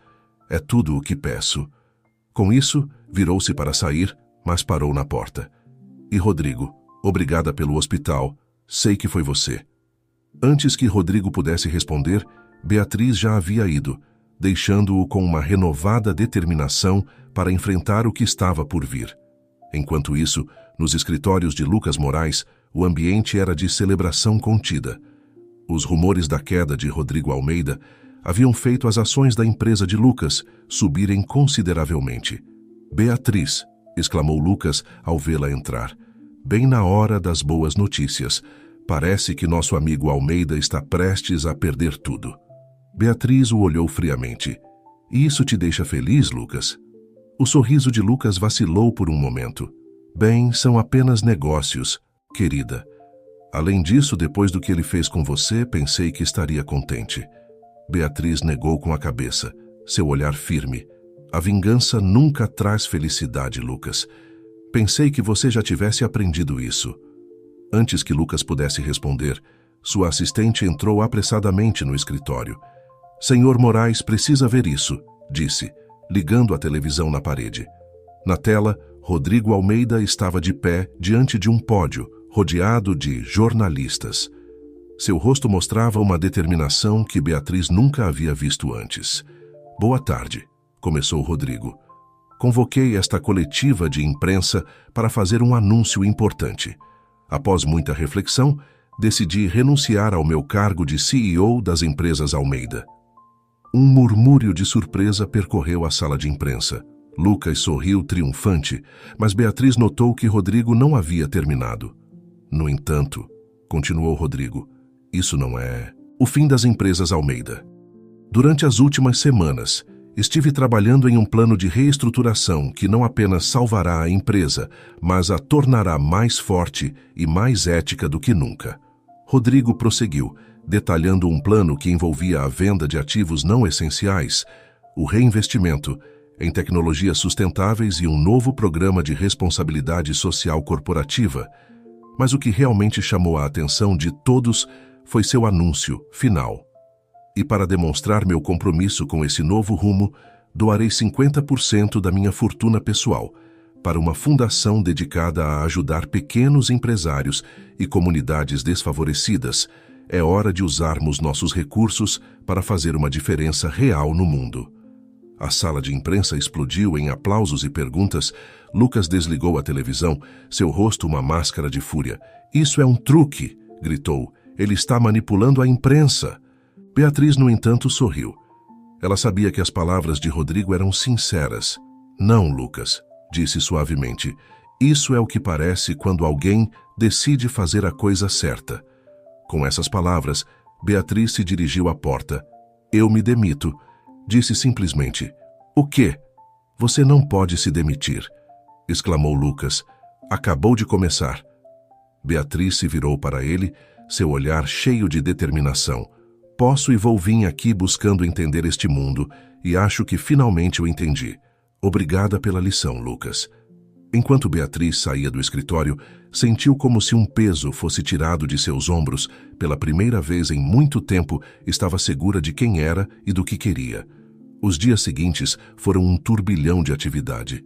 É tudo o que peço. Com isso, virou-se para sair, mas parou na porta. E Rodrigo, obrigada pelo hospital, sei que foi você. Antes que Rodrigo pudesse responder, Beatriz já havia ido, deixando-o com uma renovada determinação para enfrentar o que estava por vir. Enquanto isso, nos escritórios de Lucas Moraes, o ambiente era de celebração contida. Os rumores da queda de Rodrigo Almeida haviam feito as ações da empresa de Lucas subirem consideravelmente. Beatriz, exclamou Lucas ao vê-la entrar, bem na hora das boas notícias. Parece que nosso amigo Almeida está prestes a perder tudo. Beatriz o olhou friamente. Isso te deixa feliz, Lucas? O sorriso de Lucas vacilou por um momento. Bem, são apenas negócios, querida. Além disso, depois do que ele fez com você, pensei que estaria contente. Beatriz negou com a cabeça, seu olhar firme. A vingança nunca traz felicidade, Lucas. Pensei que você já tivesse aprendido isso. Antes que Lucas pudesse responder, sua assistente entrou apressadamente no escritório. Senhor Moraes precisa ver isso, disse, ligando a televisão na parede. Na tela, Rodrigo Almeida estava de pé diante de um pódio, rodeado de jornalistas. Seu rosto mostrava uma determinação que Beatriz nunca havia visto antes. Boa tarde, começou Rodrigo. Convoquei esta coletiva de imprensa para fazer um anúncio importante. Após muita reflexão, decidi renunciar ao meu cargo de CEO das empresas Almeida. Um murmúrio de surpresa percorreu a sala de imprensa. Lucas sorriu triunfante, mas Beatriz notou que Rodrigo não havia terminado. No entanto, continuou Rodrigo, isso não é o fim das empresas Almeida. Durante as últimas semanas, estive trabalhando em um plano de reestruturação que não apenas salvará a empresa, mas a tornará mais forte e mais ética do que nunca. Rodrigo prosseguiu, detalhando um plano que envolvia a venda de ativos não essenciais, o reinvestimento em tecnologias sustentáveis e um novo programa de responsabilidade social corporativa. Mas o que realmente chamou a atenção de todos foi seu anúncio final. E para demonstrar meu compromisso com esse novo rumo, doarei 50% da minha fortuna pessoal, para uma fundação dedicada a ajudar pequenos empresários e comunidades desfavorecidas. É hora de usarmos nossos recursos para fazer uma diferença real no mundo. A sala de imprensa explodiu em aplausos e perguntas. Lucas desligou a televisão, seu rosto uma máscara de fúria. "Isso é um truque!" gritou. "Ele está manipulando a imprensa!" Beatriz, no entanto, sorriu. Ela sabia que as palavras de Rodrigo eram sinceras. "Não, Lucas", disse suavemente. "Isso é o que parece quando alguém decide fazer a coisa certa." Com essas palavras, Beatriz se dirigiu à porta. "Eu me demito", disse simplesmente. "O quê?" "Você não pode se demitir", exclamou Lucas. "Acabou de começar." Beatriz se virou para ele, seu olhar cheio de determinação. "Posso e vou vir aqui buscando entender este mundo, e acho que finalmente o entendi. Obrigada pela lição, Lucas." Enquanto Beatriz saía do escritório, sentiu como se um peso fosse tirado de seus ombros. Pela primeira vez em muito tempo, estava segura de quem era e do que queria. Os dias seguintes foram um turbilhão de atividade.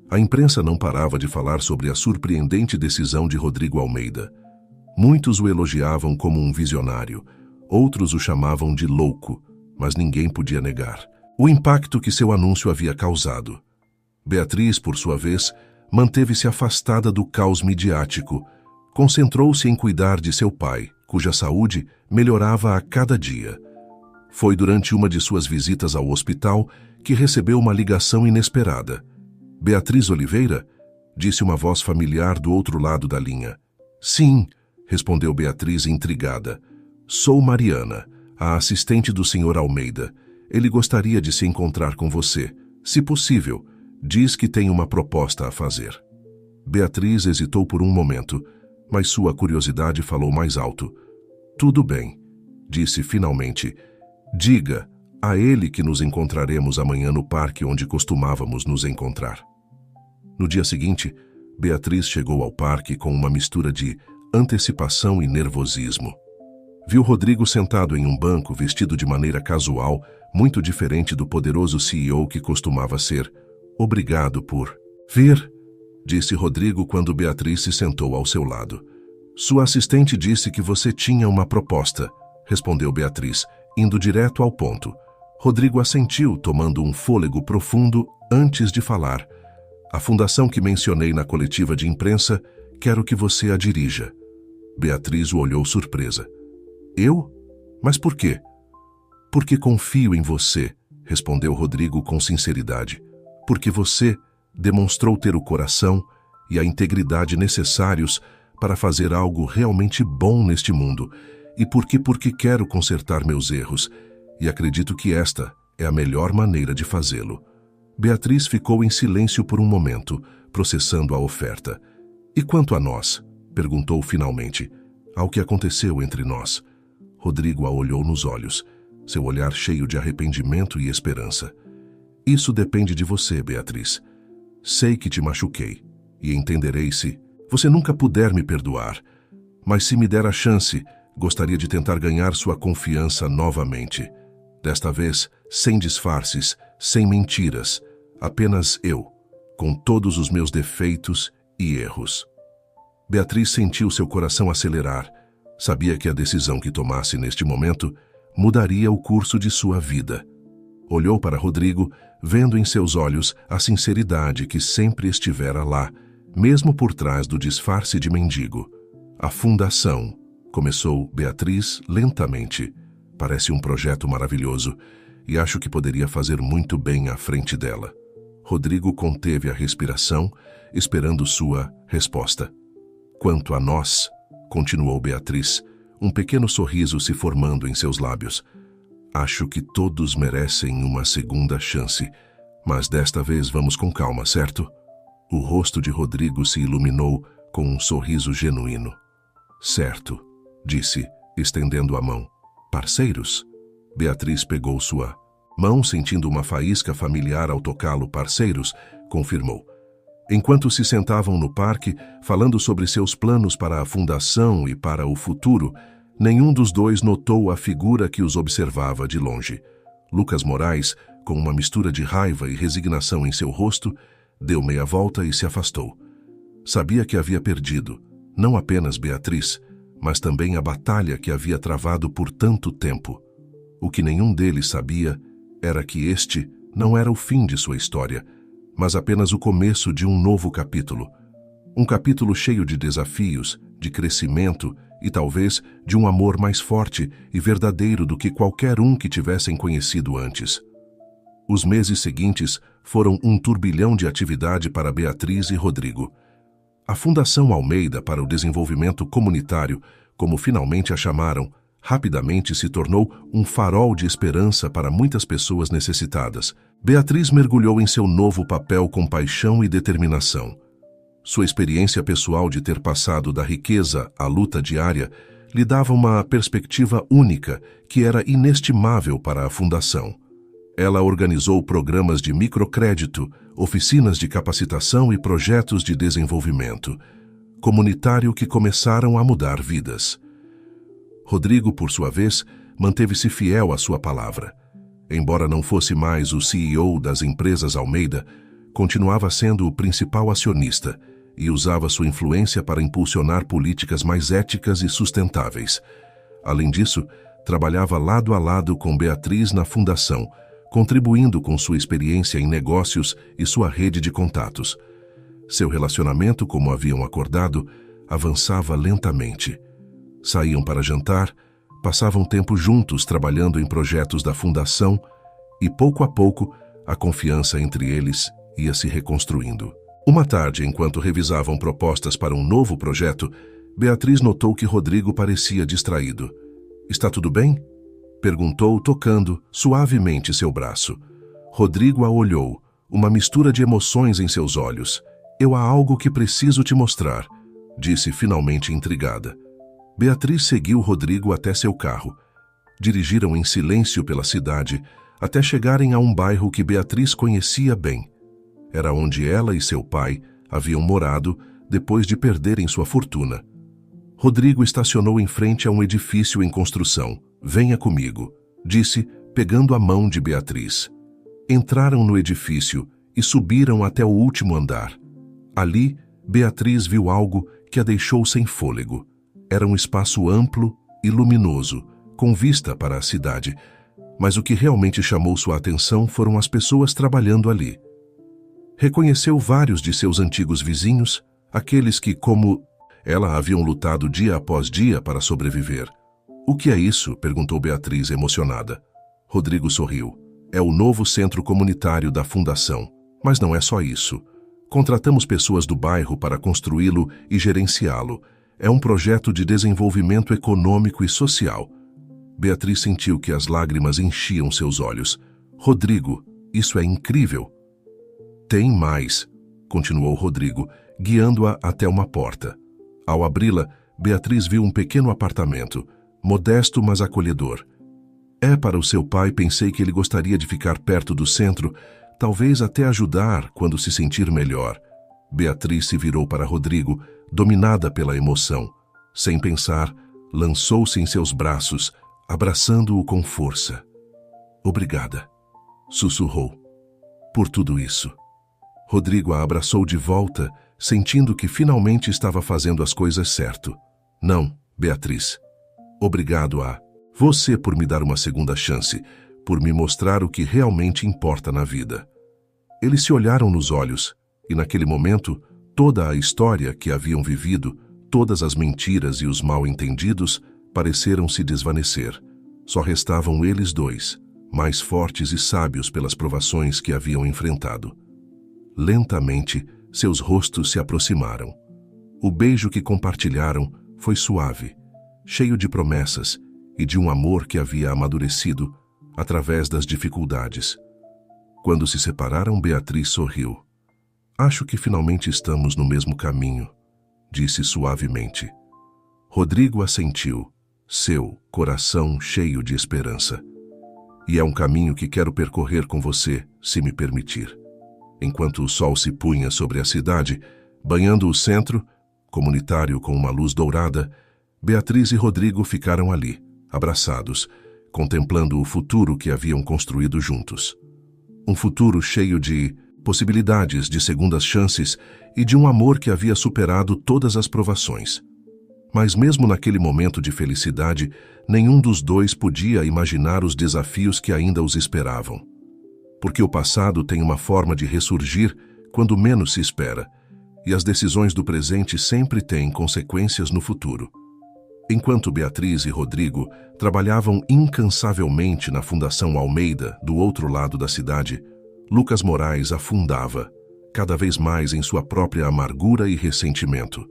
A imprensa não parava de falar sobre a surpreendente decisão de Rodrigo Almeida. Muitos o elogiavam como um visionário, outros o chamavam de louco, mas ninguém podia negar o impacto que seu anúncio havia causado. Beatriz, por sua vez, manteve-se afastada do caos midiático. Concentrou-se em cuidar de seu pai, cuja saúde melhorava a cada dia. Foi durante uma de suas visitas ao hospital que recebeu uma ligação inesperada. "Beatriz Oliveira?", disse uma voz familiar do outro lado da linha. "Sim", respondeu Beatriz intrigada. "Sou Mariana, a assistente do Sr. Almeida. Ele gostaria de se encontrar com você. Se possível, diz que tem uma proposta a fazer." Beatriz hesitou por um momento, mas sua curiosidade falou mais alto. "Tudo bem", disse finalmente. "Diga a ele que nos encontraremos amanhã no parque onde costumávamos nos encontrar." No dia seguinte, Beatriz chegou ao parque com uma mistura de antecipação e nervosismo. Viu Rodrigo sentado em um banco, vestido de maneira casual, muito diferente do poderoso CEO que costumava ser. "Obrigado por vir", disse Rodrigo quando Beatriz se sentou ao seu lado. "Sua assistente disse que você tinha uma proposta", respondeu Beatriz, indo direto ao ponto. Rodrigo assentiu, tomando um fôlego profundo antes de falar. "A fundação que mencionei na coletiva de imprensa, quero que você a dirija." Beatriz o olhou surpresa. "Eu? Mas por quê?" "Porque confio em você", respondeu Rodrigo com sinceridade. "Porque você demonstrou ter o coração e a integridade necessários para fazer algo realmente bom neste mundo, e porque quero consertar meus erros, e acredito que esta é a melhor maneira de fazê-lo." Beatriz ficou em silêncio por um momento, processando a oferta. "E quanto a nós?", perguntou finalmente. "Ao que aconteceu entre nós?" Rodrigo a olhou nos olhos, seu olhar cheio de arrependimento e esperança. "Isso depende de você, Beatriz. Sei que te machuquei, e entenderei se você nunca puder me perdoar, mas se me der a chance, gostaria de tentar ganhar sua confiança novamente. Desta vez, sem disfarces, sem mentiras, apenas eu, com todos os meus defeitos e erros." Beatriz sentiu seu coração acelerar. Sabia que a decisão que tomasse neste momento mudaria o curso de sua vida. Olhou para Rodrigo, vendo em seus olhos a sinceridade que sempre estivera lá, mesmo por trás do disfarce de mendigo. "A fundação", começou Beatriz lentamente. "Parece um projeto maravilhoso e acho que poderia fazer muito bem à frente dela." Rodrigo conteve a respiração, esperando sua resposta. "Quanto a nós", continuou Beatriz, um pequeno sorriso se formando em seus lábios, "acho que todos merecem uma segunda chance, mas desta vez vamos com calma, certo?" O rosto de Rodrigo se iluminou com um sorriso genuíno. "Certo", disse, estendendo a mão. "Parceiros?" Beatriz pegou sua mão, sentindo uma faísca familiar ao tocá-lo. "Parceiros", confirmou. Enquanto se sentavam no parque, falando sobre seus planos para a fundação e para o futuro, nenhum dos dois notou a figura que os observava de longe. Lucas Moraes, com uma mistura de raiva e resignação em seu rosto, Deu meia volta e se afastou. Sabia que havia perdido, não apenas Beatriz, mas também a batalha que havia travado por tanto tempo. O que nenhum deles sabia era que este não era o fim de sua história, mas apenas o começo de um novo capítulo. Um capítulo cheio de desafios, de crescimento e talvez de um amor mais forte e verdadeiro do que qualquer um que tivessem conhecido antes. Os meses seguintes foram um turbilhão de atividade para Beatriz e Rodrigo. A Fundação Almeida para o Desenvolvimento Comunitário, como finalmente a chamaram, rapidamente se tornou um farol de esperança para muitas pessoas necessitadas. Beatriz mergulhou em seu novo papel com paixão e determinação. Sua experiência pessoal de ter passado da riqueza à luta diária lhe dava uma perspectiva única que era inestimável para a Fundação. Ela organizou programas de microcrédito, oficinas de capacitação e projetos de desenvolvimento comunitário que começaram a mudar vidas. Rodrigo, por sua vez, manteve-se fiel à sua palavra. Embora não fosse mais o CEO das empresas Almeida, continuava sendo o principal acionista e usava sua influência para impulsionar políticas mais éticas e sustentáveis. Além disso, trabalhava lado a lado com Beatriz na Fundação, contribuindo com sua experiência em negócios e sua rede de contatos. Seu relacionamento, como haviam acordado, avançava lentamente. Saíam para jantar, passavam tempo juntos trabalhando em projetos da Fundação e, pouco a pouco, a confiança entre eles ia se reconstruindo. Uma tarde, enquanto revisavam propostas para um novo projeto, Beatriz notou que Rodrigo parecia distraído. "Está tudo bem?" perguntou, tocando suavemente seu braço. Rodrigo a olhou, uma mistura de emoções em seus olhos. "Eu há algo que preciso te mostrar", disse finalmente intrigada. Beatriz seguiu Rodrigo até seu carro. Dirigiram em silêncio pela cidade, até chegarem a um bairro que Beatriz conhecia bem. Era onde ela e seu pai haviam morado depois de perderem sua fortuna. Rodrigo estacionou em frente a um edifício em construção. "Venha comigo", disse, pegando a mão de Beatriz. Entraram no edifício e subiram até o último andar. Ali, Beatriz viu algo que a deixou sem fôlego. Era um espaço amplo e luminoso, com vista para a cidade, mas o que realmente chamou sua atenção foram as pessoas trabalhando ali. Reconheceu vários de seus antigos vizinhos, aqueles que, como ela, haviam lutado dia após dia para sobreviver. "O que é isso?", perguntou Beatriz, emocionada. Rodrigo sorriu. "É o novo centro comunitário da Fundação. Mas não é só isso. Contratamos pessoas do bairro para construí-lo e gerenciá-lo. É um projeto de desenvolvimento econômico e social." Beatriz sentiu que as lágrimas enchiam seus olhos. "Rodrigo, isso é incrível." "Tem mais", continuou Rodrigo, guiando-a até uma porta. Ao abri-la, Beatriz viu um pequeno apartamento, modesto mas acolhedor. "É para o seu pai, pensei que ele gostaria de ficar perto do centro, talvez até ajudar quando se sentir melhor." Beatriz se virou para Rodrigo, dominada pela emoção. Sem pensar, lançou-se em seus braços, abraçando-o com força. "Obrigada", sussurrou, "por tudo isso." Rodrigo a abraçou de volta, sentindo que finalmente estava fazendo as coisas certo. "Não, Beatriz. Obrigado a você por me dar uma segunda chance, por me mostrar o que realmente importa na vida." Eles se olharam nos olhos, e naquele momento, toda a história que haviam vivido, todas as mentiras e os mal-entendidos, pareceram se desvanecer. Só restavam eles dois, mais fortes e sábios pelas provações que haviam enfrentado. Lentamente, seus rostos se aproximaram. O beijo que compartilharam foi suave, cheio de promessas e de um amor que havia amadurecido através das dificuldades. Quando se separaram, Beatriz sorriu. "Acho que finalmente estamos no mesmo caminho", disse suavemente. Rodrigo assentiu, seu coração cheio de esperança. "E é um caminho que quero percorrer com você, se me permitir." Enquanto o sol se punha sobre a cidade, banhando o centro, comunitário com uma luz dourada, Beatriz e Rodrigo ficaram ali, abraçados, contemplando o futuro que haviam construído juntos. Um futuro cheio de possibilidades de segundas chances e de um amor que havia superado todas as provações. Mas mesmo naquele momento de felicidade, nenhum dos dois podia imaginar os desafios que ainda os esperavam. Porque o passado tem uma forma de ressurgir quando menos se espera, e as decisões do presente sempre têm consequências no futuro. Enquanto Beatriz e Rodrigo trabalhavam incansavelmente na Fundação Almeida, do outro lado da cidade, Lucas Moraes afundava, cada vez mais em sua própria amargura e ressentimento.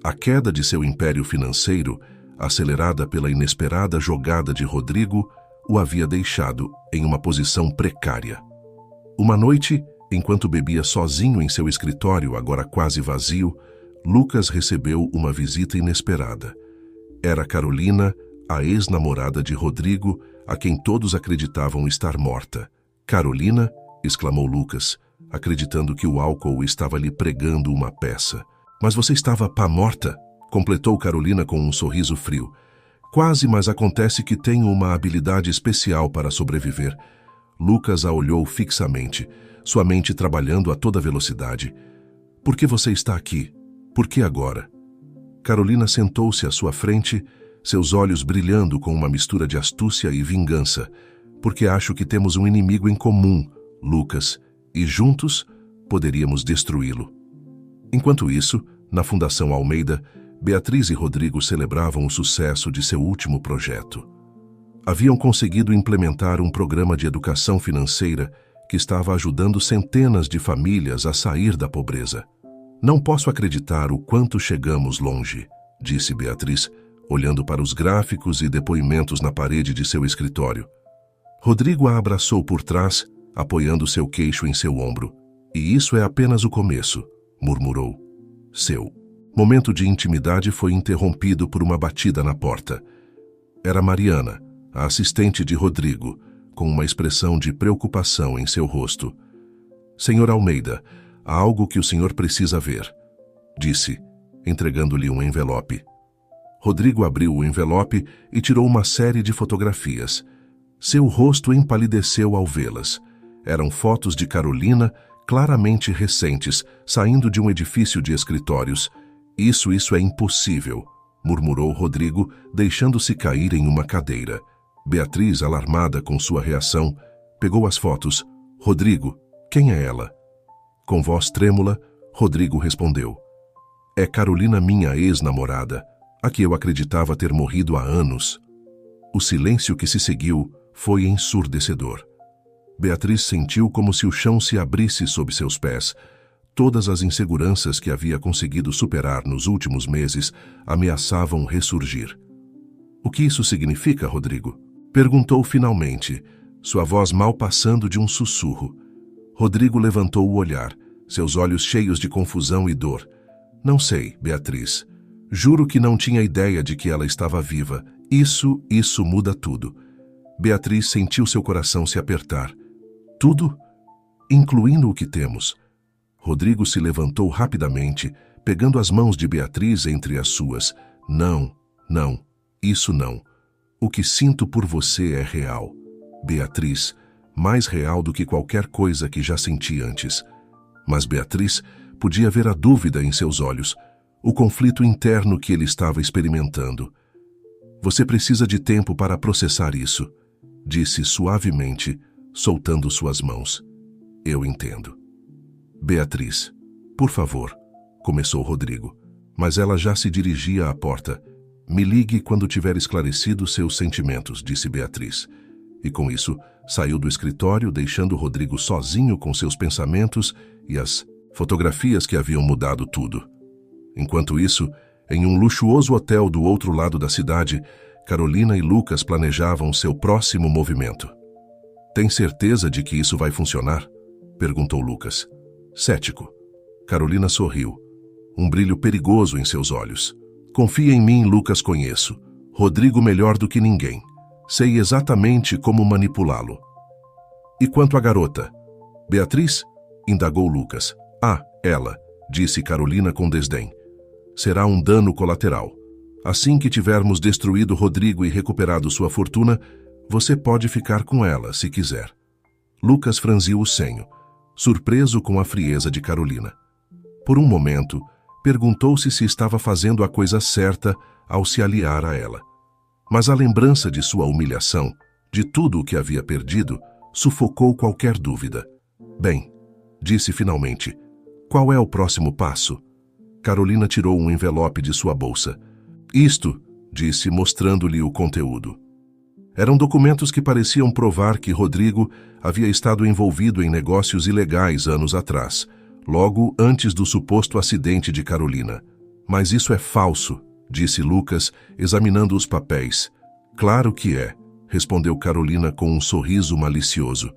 A queda de seu império financeiro, acelerada pela inesperada jogada de Rodrigo, o havia deixado em uma posição precária. Uma noite, enquanto bebia sozinho em seu escritório, agora quase vazio, Lucas recebeu uma visita inesperada. Era Carolina, a ex-namorada de Rodrigo, a quem todos acreditavam estar morta. "Carolina?", exclamou Lucas, acreditando que o álcool estava lhe pregando uma peça. "Mas você estava pá morta?", completou Carolina com um sorriso frio. "Quase, mas acontece que tenho uma habilidade especial para sobreviver." Lucas a olhou fixamente, sua mente trabalhando a toda velocidade. "Por que você está aqui? Por que agora?" Carolina sentou-se à sua frente, seus olhos brilhando com uma mistura de astúcia e vingança. "Porque acho que temos um inimigo em comum, Lucas, e juntos poderíamos destruí-lo." Enquanto isso, na Fundação Almeida, Beatriz e Rodrigo celebravam o sucesso de seu último projeto. Haviam conseguido implementar um programa de educação financeira que estava ajudando centenas de famílias a sair da pobreza. "Não posso acreditar o quanto chegamos longe", disse Beatriz, olhando para os gráficos e depoimentos na parede de seu escritório. Rodrigo a abraçou por trás, apoiando seu queixo em seu ombro. "E isso é apenas o começo", murmurou. Seu momento de intimidade foi interrompido por uma batida na porta. Era Mariana, a assistente de Rodrigo, com uma expressão de preocupação em seu rosto. "Senhor Almeida, há algo que o senhor precisa ver", disse, entregando-lhe um envelope. Rodrigo abriu o envelope e tirou uma série de fotografias. Seu rosto empalideceu ao vê-las. Eram fotos de Carolina, claramente recentes, saindo de um edifício de escritórios. Isso é impossível", murmurou Rodrigo, deixando-se cair em uma cadeira. Beatriz, alarmada com sua reação, pegou as fotos. "Rodrigo, quem é ela?" Com voz trêmula, Rodrigo respondeu: "É Carolina, minha ex-namorada, a que eu acreditava ter morrido há anos." O silêncio que se seguiu foi ensurdecedor. Beatriz sentiu como se o chão se abrisse sob seus pés. Todas as inseguranças que havia conseguido superar nos últimos meses ameaçavam ressurgir. "O que isso significa, Rodrigo?", perguntou finalmente, sua voz mal passando de um sussurro. Rodrigo levantou o olhar, seus olhos cheios de confusão e dor. "Não sei, Beatriz. Juro que não tinha ideia de que ela estava viva. Isso muda tudo." Beatriz sentiu seu coração se apertar. "Tudo? Incluindo o que temos?" Rodrigo se levantou rapidamente, pegando as mãos de Beatriz entre as suas. Não, isso não. O que sinto por você é real, Beatriz, mais real do que qualquer coisa que já senti antes." Mas Beatriz podia ver a dúvida em seus olhos, o conflito interno que ele estava experimentando. "Você precisa de tempo para processar isso", disse suavemente, soltando suas mãos. "Eu entendo." "Beatriz, por favor", começou Rodrigo, mas ela já se dirigia à porta. "Me ligue quando tiver esclarecido seus sentimentos", disse Beatriz. E com isso, saiu do escritório, deixando Rodrigo sozinho com seus pensamentos e as fotografias que haviam mudado tudo. Enquanto isso, em um luxuoso hotel do outro lado da cidade, Carolina e Lucas planejavam seu próximo movimento. "Tem certeza de que isso vai funcionar?", perguntou Lucas. Cético. Carolina sorriu, um brilho perigoso em seus olhos. "Confia em mim, Lucas, conheço Rodrigo melhor do que ninguém. Sei exatamente como manipulá-lo." "E quanto à garota?" "Beatriz?", indagou Lucas. "Ah, ela", disse Carolina com desdém. "Será um dano colateral. Assim que tivermos destruído Rodrigo e recuperado sua fortuna, você pode ficar com ela, se quiser." Lucas franziu o senho. surpreso com a frieza de Carolina. Por um momento, perguntou-se se estava fazendo a coisa certa ao se aliar a ela. Mas a lembrança de sua humilhação, de tudo o que havia perdido, sufocou qualquer dúvida. Bem, disse finalmente, qual é o próximo passo? Carolina tirou um envelope de sua bolsa. Isto, disse, mostrando-lhe o conteúdo. Eram documentos que pareciam provar que Rodrigo havia estado envolvido em negócios ilegais anos atrás, logo antes do suposto acidente de Carolina. Mas isso é falso, disse Lucas, examinando os papéis. Claro que é, respondeu Carolina com um sorriso malicioso.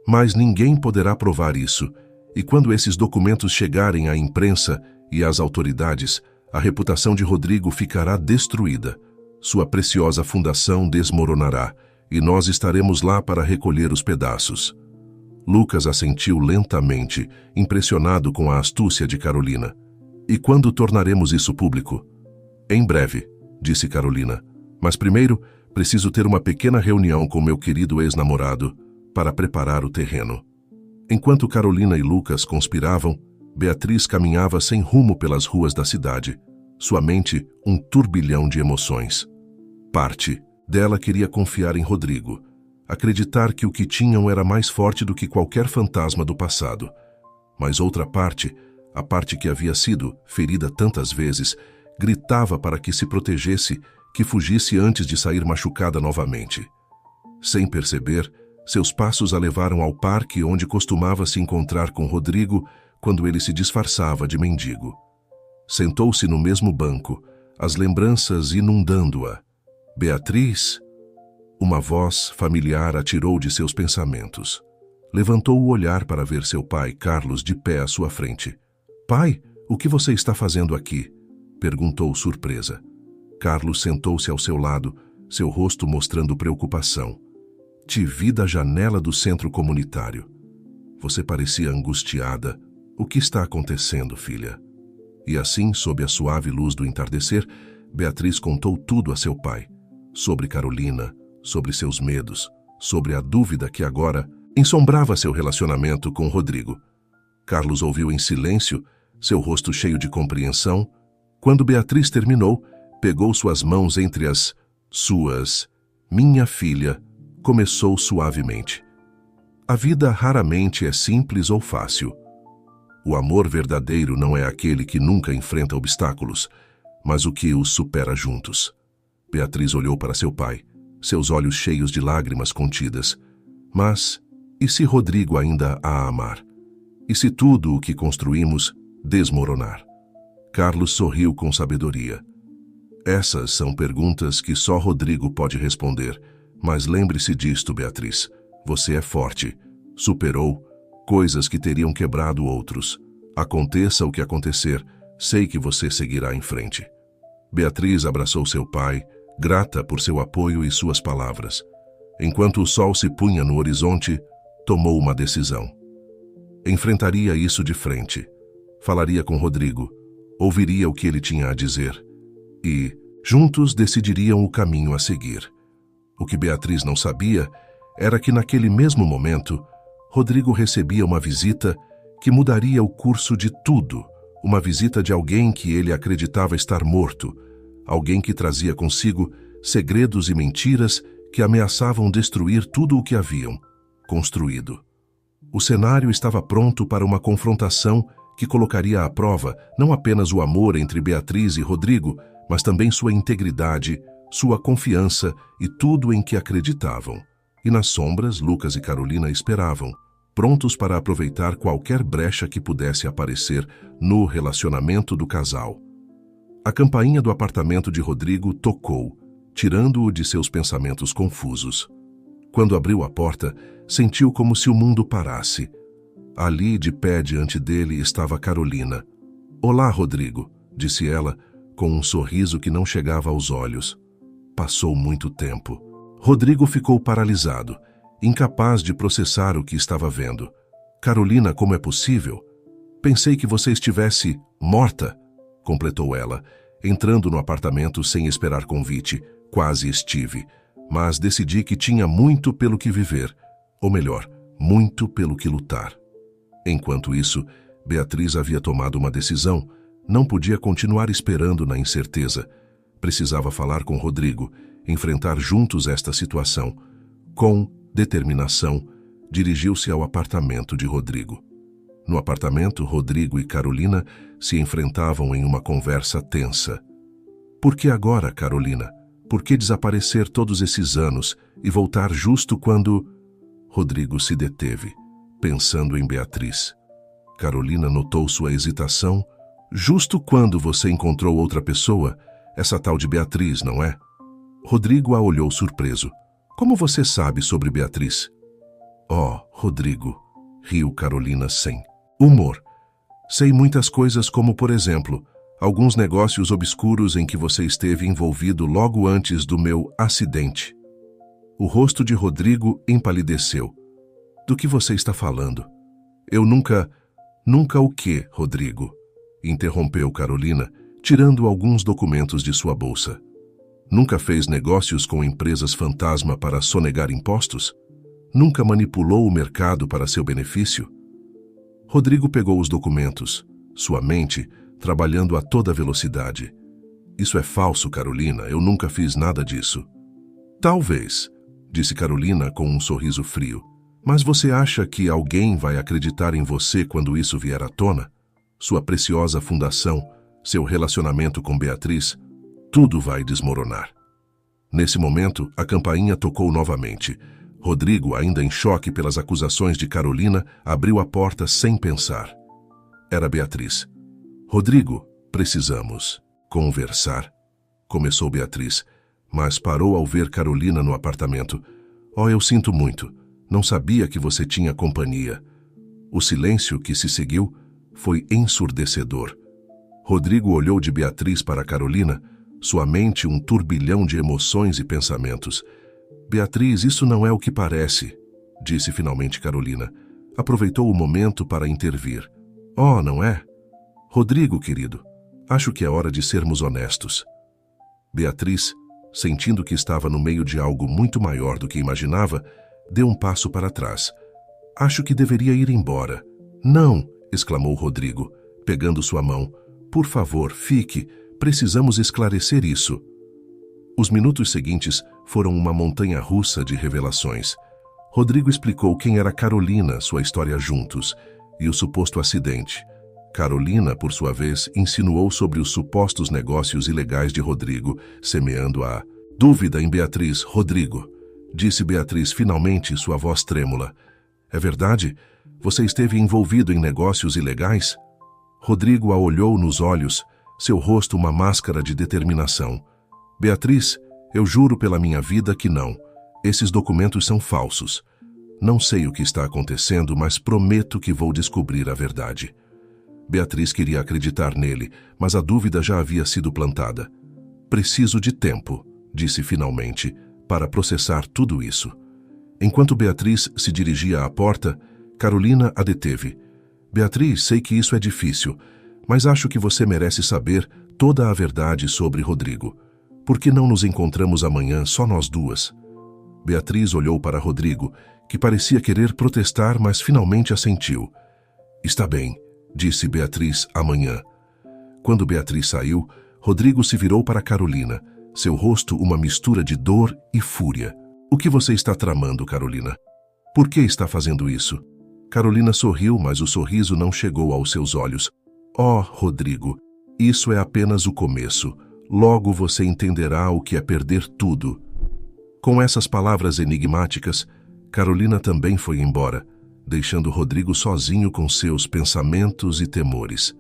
Mas ninguém poderá provar isso, e quando esses documentos chegarem à imprensa e às autoridades, a reputação de Rodrigo ficará destruída. Sua preciosa fundação desmoronará, e nós estaremos lá para recolher os pedaços. Lucas assentiu lentamente, impressionado com a astúcia de Carolina. E quando tornaremos isso público? Em breve, disse Carolina. Mas primeiro, preciso ter uma pequena reunião com meu querido ex-namorado para preparar o terreno. Enquanto Carolina e Lucas conspiravam, Beatriz caminhava sem rumo pelas ruas da cidade. Sua mente, um turbilhão de emoções. Parte dela queria confiar em Rodrigo, acreditar que o que tinham era mais forte do que qualquer fantasma do passado. Mas outra parte, a parte que havia sido ferida tantas vezes, gritava para que se protegesse, que fugisse antes de sair machucada novamente. Sem perceber, seus passos a levaram ao parque onde costumava se encontrar com Rodrigo quando ele se disfarçava de mendigo. Sentou-se no mesmo banco, as lembranças inundando-a. Beatriz? Uma voz familiar a tirou de seus pensamentos. Levantou o olhar para ver seu pai, Carlos, de pé à sua frente. Pai, o que você está fazendo aqui? Perguntou surpresa. Carlos sentou-se ao seu lado, seu rosto mostrando preocupação. Te vi da janela do centro comunitário. Você parecia angustiada. O que está acontecendo, filha? E assim, sob a suave luz do entardecer, Beatriz contou tudo a seu pai. Sobre Carolina, sobre seus medos, sobre a dúvida que agora ensombrava seu relacionamento com Rodrigo. Carlos ouviu em silêncio, seu rosto cheio de compreensão. Quando Beatriz terminou, pegou suas mãos entre as suas. Minha filha, começou suavemente. A vida raramente é simples ou fácil. O amor verdadeiro não é aquele que nunca enfrenta obstáculos, mas o que os supera juntos. Beatriz olhou para seu pai, seus olhos cheios de lágrimas contidas. Mas, e se Rodrigo ainda a amar? E se tudo o que construímos desmoronar? Carlos sorriu com sabedoria. Essas são perguntas que só Rodrigo pode responder, mas lembre-se disto, Beatriz. Você é forte, superou coisas que teriam quebrado outros. Aconteça o que acontecer, sei que você seguirá em frente. Beatriz abraçou seu pai, grata por seu apoio e suas palavras. Enquanto o sol se punha no horizonte, tomou uma decisão. Enfrentaria isso de frente. Falaria com Rodrigo, ouviria o que ele tinha a dizer. E, juntos, decidiriam o caminho a seguir. O que Beatriz não sabia era que, naquele mesmo momento, Rodrigo recebia uma visita que mudaria o curso de tudo, uma visita de alguém que ele acreditava estar morto, alguém que trazia consigo segredos e mentiras que ameaçavam destruir tudo o que haviam construído. O cenário estava pronto para uma confrontação que colocaria à prova não apenas o amor entre Beatriz e Rodrigo, mas também sua integridade, sua confiança e tudo em que acreditavam. E nas sombras, Lucas e Carolina esperavam, prontos para aproveitar qualquer brecha que pudesse aparecer no relacionamento do casal. A campainha do apartamento de Rodrigo tocou, tirando-o de seus pensamentos confusos. Quando abriu a porta, sentiu como se o mundo parasse. Ali, de pé diante dele, estava Carolina. Olá, Rodrigo, disse ela, com um sorriso que não chegava aos olhos. Passou muito tempo. Rodrigo ficou paralisado, incapaz de processar o que estava vendo. Carolina, como é possível? Pensei que você estivesse morta, completou ela, entrando no apartamento sem esperar convite. Quase estive, mas decidi que tinha muito pelo que viver, ou melhor, muito pelo que lutar. Enquanto isso, Beatriz havia tomado uma decisão. Não podia continuar esperando na incerteza. Precisava falar com Rodrigo, enfrentar juntos esta situação. Com determinação, dirigiu-se ao apartamento de Rodrigo. No apartamento, Rodrigo e Carolina se enfrentavam em uma conversa tensa. Por que agora, Carolina? Por que desaparecer todos esses anos e voltar justo quando... Rodrigo se deteve, pensando em Beatriz. Carolina notou sua hesitação. Justo quando você encontrou outra pessoa, essa tal de Beatriz, não é? Rodrigo a olhou surpreso. Como você sabe sobre Beatriz? Oh, Rodrigo, riu Carolina sem humor. Sei muitas coisas como, por exemplo, alguns negócios obscuros em que você esteve envolvido logo antes do meu acidente. O rosto de Rodrigo empalideceu. Do que você está falando? Eu nunca... Nunca o quê, Rodrigo? Interrompeu Carolina, tirando alguns documentos de sua bolsa. Nunca fez negócios com empresas fantasma para sonegar impostos? Nunca manipulou o mercado para seu benefício? Rodrigo pegou os documentos, sua mente trabalhando a toda velocidade. Isso é falso, Carolina, eu nunca fiz nada disso. Talvez, disse Carolina com um sorriso frio. Mas você acha que alguém vai acreditar em você quando isso vier à tona? Sua preciosa fundação, seu relacionamento com Beatriz, tudo vai desmoronar. Nesse momento, a campainha tocou novamente. Rodrigo, ainda em choque pelas acusações de Carolina, abriu a porta sem pensar. Era Beatriz. Rodrigo, precisamos conversar. Começou Beatriz, mas parou ao ver Carolina no apartamento. Oh, eu sinto muito. Não sabia que você tinha companhia. O silêncio que se seguiu foi ensurdecedor. Rodrigo olhou de Beatriz para Carolina, sua mente um turbilhão de emoções e pensamentos. Beatriz, isso não é o que parece, disse finalmente Carolina. Aproveitou o momento para intervir. Oh, não é? Rodrigo, querido, acho que é hora de sermos honestos. Beatriz, sentindo que estava no meio de algo muito maior do que imaginava, deu um passo para trás. Acho que deveria ir embora. Não, exclamou Rodrigo, pegando sua mão. Por favor, fique. Precisamos esclarecer isso. Os minutos seguintes foram uma montanha-russa de revelações. Rodrigo explicou quem era Carolina, sua história juntos, e o suposto acidente. Carolina, por sua vez, insinuou sobre os supostos negócios ilegais de Rodrigo, semeando a dúvida em Beatriz. Rodrigo, disse Beatriz finalmente, sua voz trêmula. É verdade? Você esteve envolvido em negócios ilegais? Rodrigo a olhou nos olhos, seu rosto uma máscara de determinação. Beatriz, eu juro pela minha vida que não. Esses documentos são falsos. Não sei o que está acontecendo, mas prometo que vou descobrir a verdade. Beatriz queria acreditar nele, mas a dúvida já havia sido plantada. Preciso de tempo, disse finalmente, para processar tudo isso. Enquanto Beatriz se dirigia à porta, Carolina a deteve. Beatriz, sei que isso é difícil, mas acho que você merece saber toda a verdade sobre Rodrigo. Por que não nos encontramos amanhã, só nós duas? Beatriz olhou para Rodrigo, que parecia querer protestar, mas finalmente assentiu. Está bem, disse Beatriz, amanhã. Quando Beatriz saiu, Rodrigo se virou para Carolina, seu rosto uma mistura de dor e fúria. O que você está tramando, Carolina? Por que está fazendo isso? Carolina sorriu, mas o sorriso não chegou aos seus olhos. Oh, Rodrigo, isso é apenas o começo. Logo você entenderá o que é perder tudo. Com essas palavras enigmáticas, Carolina também foi embora, deixando Rodrigo sozinho com seus pensamentos e temores.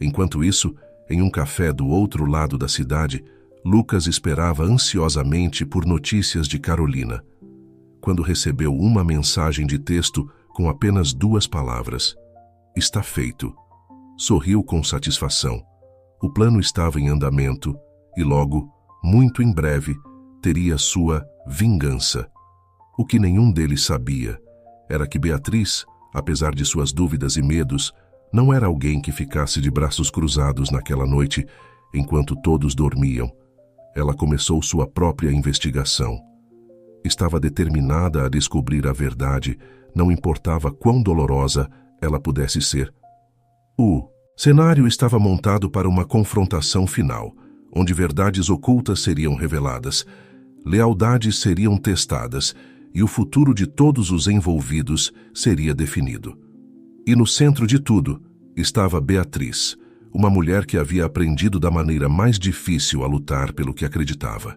Enquanto isso, em um café do outro lado da cidade, Lucas esperava ansiosamente por notícias de Carolina. Quando recebeu uma mensagem de texto com apenas 2 palavras. Está feito. Sorriu com satisfação. O plano estava em andamento e logo, muito em breve, teria sua vingança. O que nenhum deles sabia era que Beatriz, apesar de suas dúvidas e medos, não era alguém que ficasse de braços cruzados naquela noite enquanto todos dormiam. Ela começou sua própria investigação. Estava determinada a descobrir a verdade, não importava quão dolorosa ela pudesse ser. O cenário estava montado para uma confrontação final, onde verdades ocultas seriam reveladas, lealdades seriam testadas e o futuro de todos os envolvidos seria definido. E no centro de tudo estava Beatriz, uma mulher que havia aprendido da maneira mais difícil a lutar pelo que acreditava.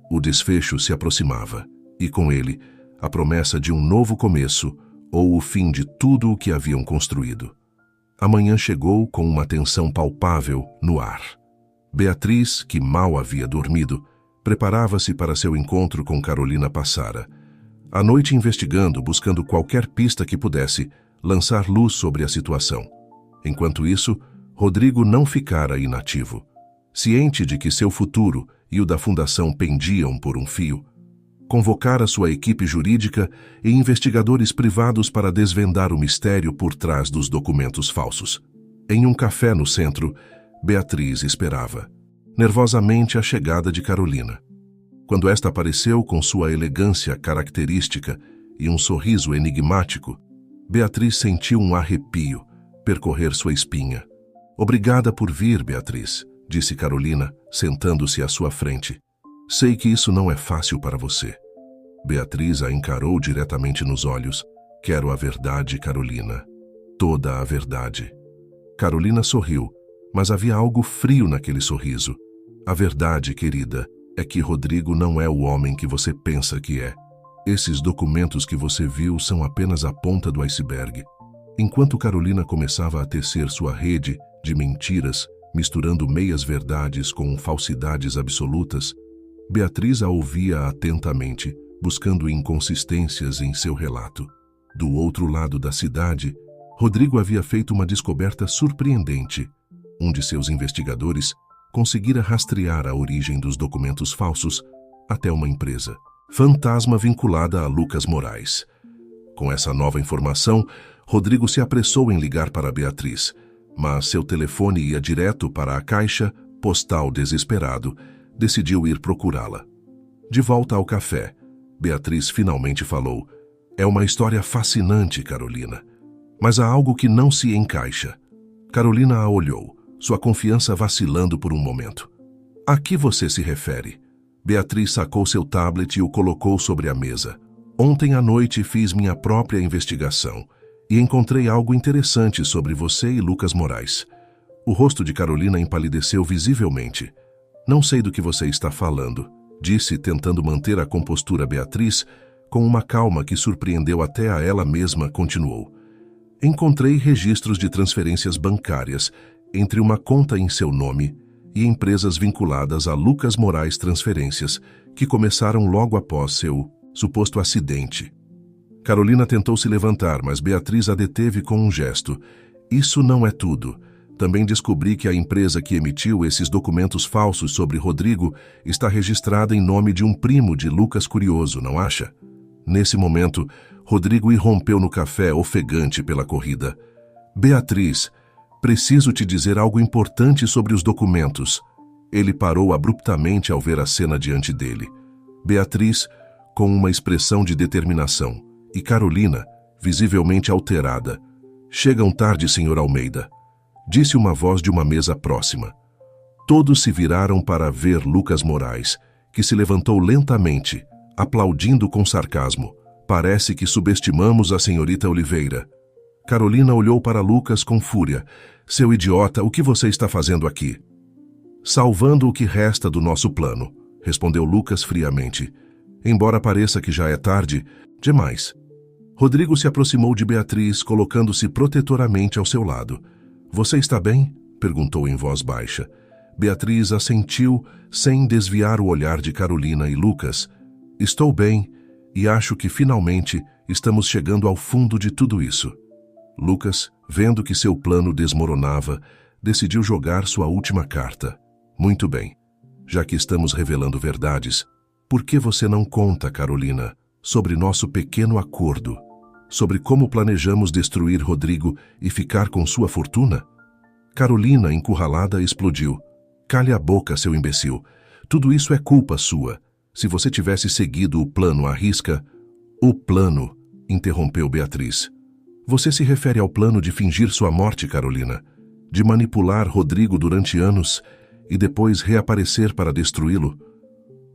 O desfecho se aproximava, e com ele, a promessa de um novo começo ou o fim de tudo o que haviam construído. A manhã chegou com uma tensão palpável no ar. Beatriz, que mal havia dormido, preparava-se para seu encontro com Carolina Passara. À noite investigando, buscando qualquer pista que pudesse lançar luz sobre a situação. Enquanto isso, Rodrigo não ficara inativo. Ciente de que seu futuro e o da fundação pendiam por um fio, convocara sua equipe jurídica e investigadores privados para desvendar o mistério por trás dos documentos falsos. Em um café no centro, Beatriz esperava, nervosamente, a chegada de Carolina. Quando esta apareceu com sua elegância característica e um sorriso enigmático, Beatriz sentiu um arrepio percorrer sua espinha. "Obrigada por vir, Beatriz", disse Carolina, sentando-se à sua frente. "Sei que isso não é fácil para você." Beatriz a encarou diretamente nos olhos. "Quero a verdade, Carolina. Toda a verdade." Carolina sorriu, mas havia algo frio naquele sorriso. "A verdade, querida, é que Rodrigo não é o homem que você pensa que é. Esses documentos que você viu são apenas a ponta do iceberg." Enquanto Carolina começava a tecer sua rede de mentiras, misturando meias-verdades com falsidades absolutas, Beatriz a ouvia atentamente, buscando inconsistências em seu relato. Do outro lado da cidade, Rodrigo havia feito uma descoberta surpreendente. Um de seus investigadores conseguira rastrear a origem dos documentos falsos até uma empresa fantasma vinculada a Lucas Moraes. Com essa nova informação, Rodrigo se apressou em ligar para Beatriz, mas seu telefone ia direto para a caixa postal. Desesperado, decidiu ir procurá-la. De volta ao café, Beatriz finalmente falou: "É uma história fascinante, Carolina, mas há algo que não se encaixa." Carolina a olhou, sua confiança vacilando por um momento. "A que você se refere?" Beatriz sacou seu tablet e o colocou sobre a mesa. "Ontem à noite fiz minha própria investigação e encontrei algo interessante sobre você e Lucas Moraes." O rosto de Carolina empalideceu visivelmente. "Não sei do que você está falando", disse, tentando manter a compostura. Beatriz, com uma calma que surpreendeu até a ela mesma, continuou: "Encontrei registros de transferências bancárias entre uma conta em seu nome e empresas vinculadas a Lucas Moraes Transferências, que começaram logo após seu suposto acidente." Carolina tentou se levantar, mas Beatriz a deteve com um gesto. "Isso não é tudo. Também descobri que a empresa que emitiu esses documentos falsos sobre Rodrigo está registrada em nome de um primo de Lucas. Curioso, não acha?" Nesse momento, Rodrigo irrompeu no café, ofegante pela corrida. "Beatriz, preciso te dizer algo importante sobre os documentos." Ele parou abruptamente ao ver a cena diante dele. Beatriz, com uma expressão de determinação, e Carolina, visivelmente alterada. "Chegam tarde, Sr. Almeida", disse uma voz de uma mesa próxima. Todos se viraram para ver Lucas Moraes, que se levantou lentamente, aplaudindo com sarcasmo. "Parece que subestimamos a senhorita Oliveira." Carolina olhou para Lucas com fúria. "Seu idiota, o que você está fazendo aqui?" "Salvando o que resta do nosso plano", respondeu Lucas friamente. "Embora pareça que já é tarde demais." Rodrigo se aproximou de Beatriz, colocando-se protetoramente ao seu lado. "Você está bem?" perguntou em voz baixa. Beatriz assentiu, sem desviar o olhar de Carolina e Lucas. "Estou bem, e acho que finalmente estamos chegando ao fundo de tudo isso." Lucas, vendo que seu plano desmoronava, decidiu jogar sua última carta. "Muito bem. Já que estamos revelando verdades, por que você não conta, Carolina, sobre nosso pequeno acordo? Sobre como planejamos destruir Rodrigo e ficar com sua fortuna?" Carolina, encurralada, explodiu. "Cale a boca, seu imbecil. Tudo isso é culpa sua. Se você tivesse seguido o plano à risca..." "O plano", interrompeu Beatriz. Você se refere ao plano de fingir sua morte, Carolina, de manipular Rodrigo durante anos e depois reaparecer para destruí-lo?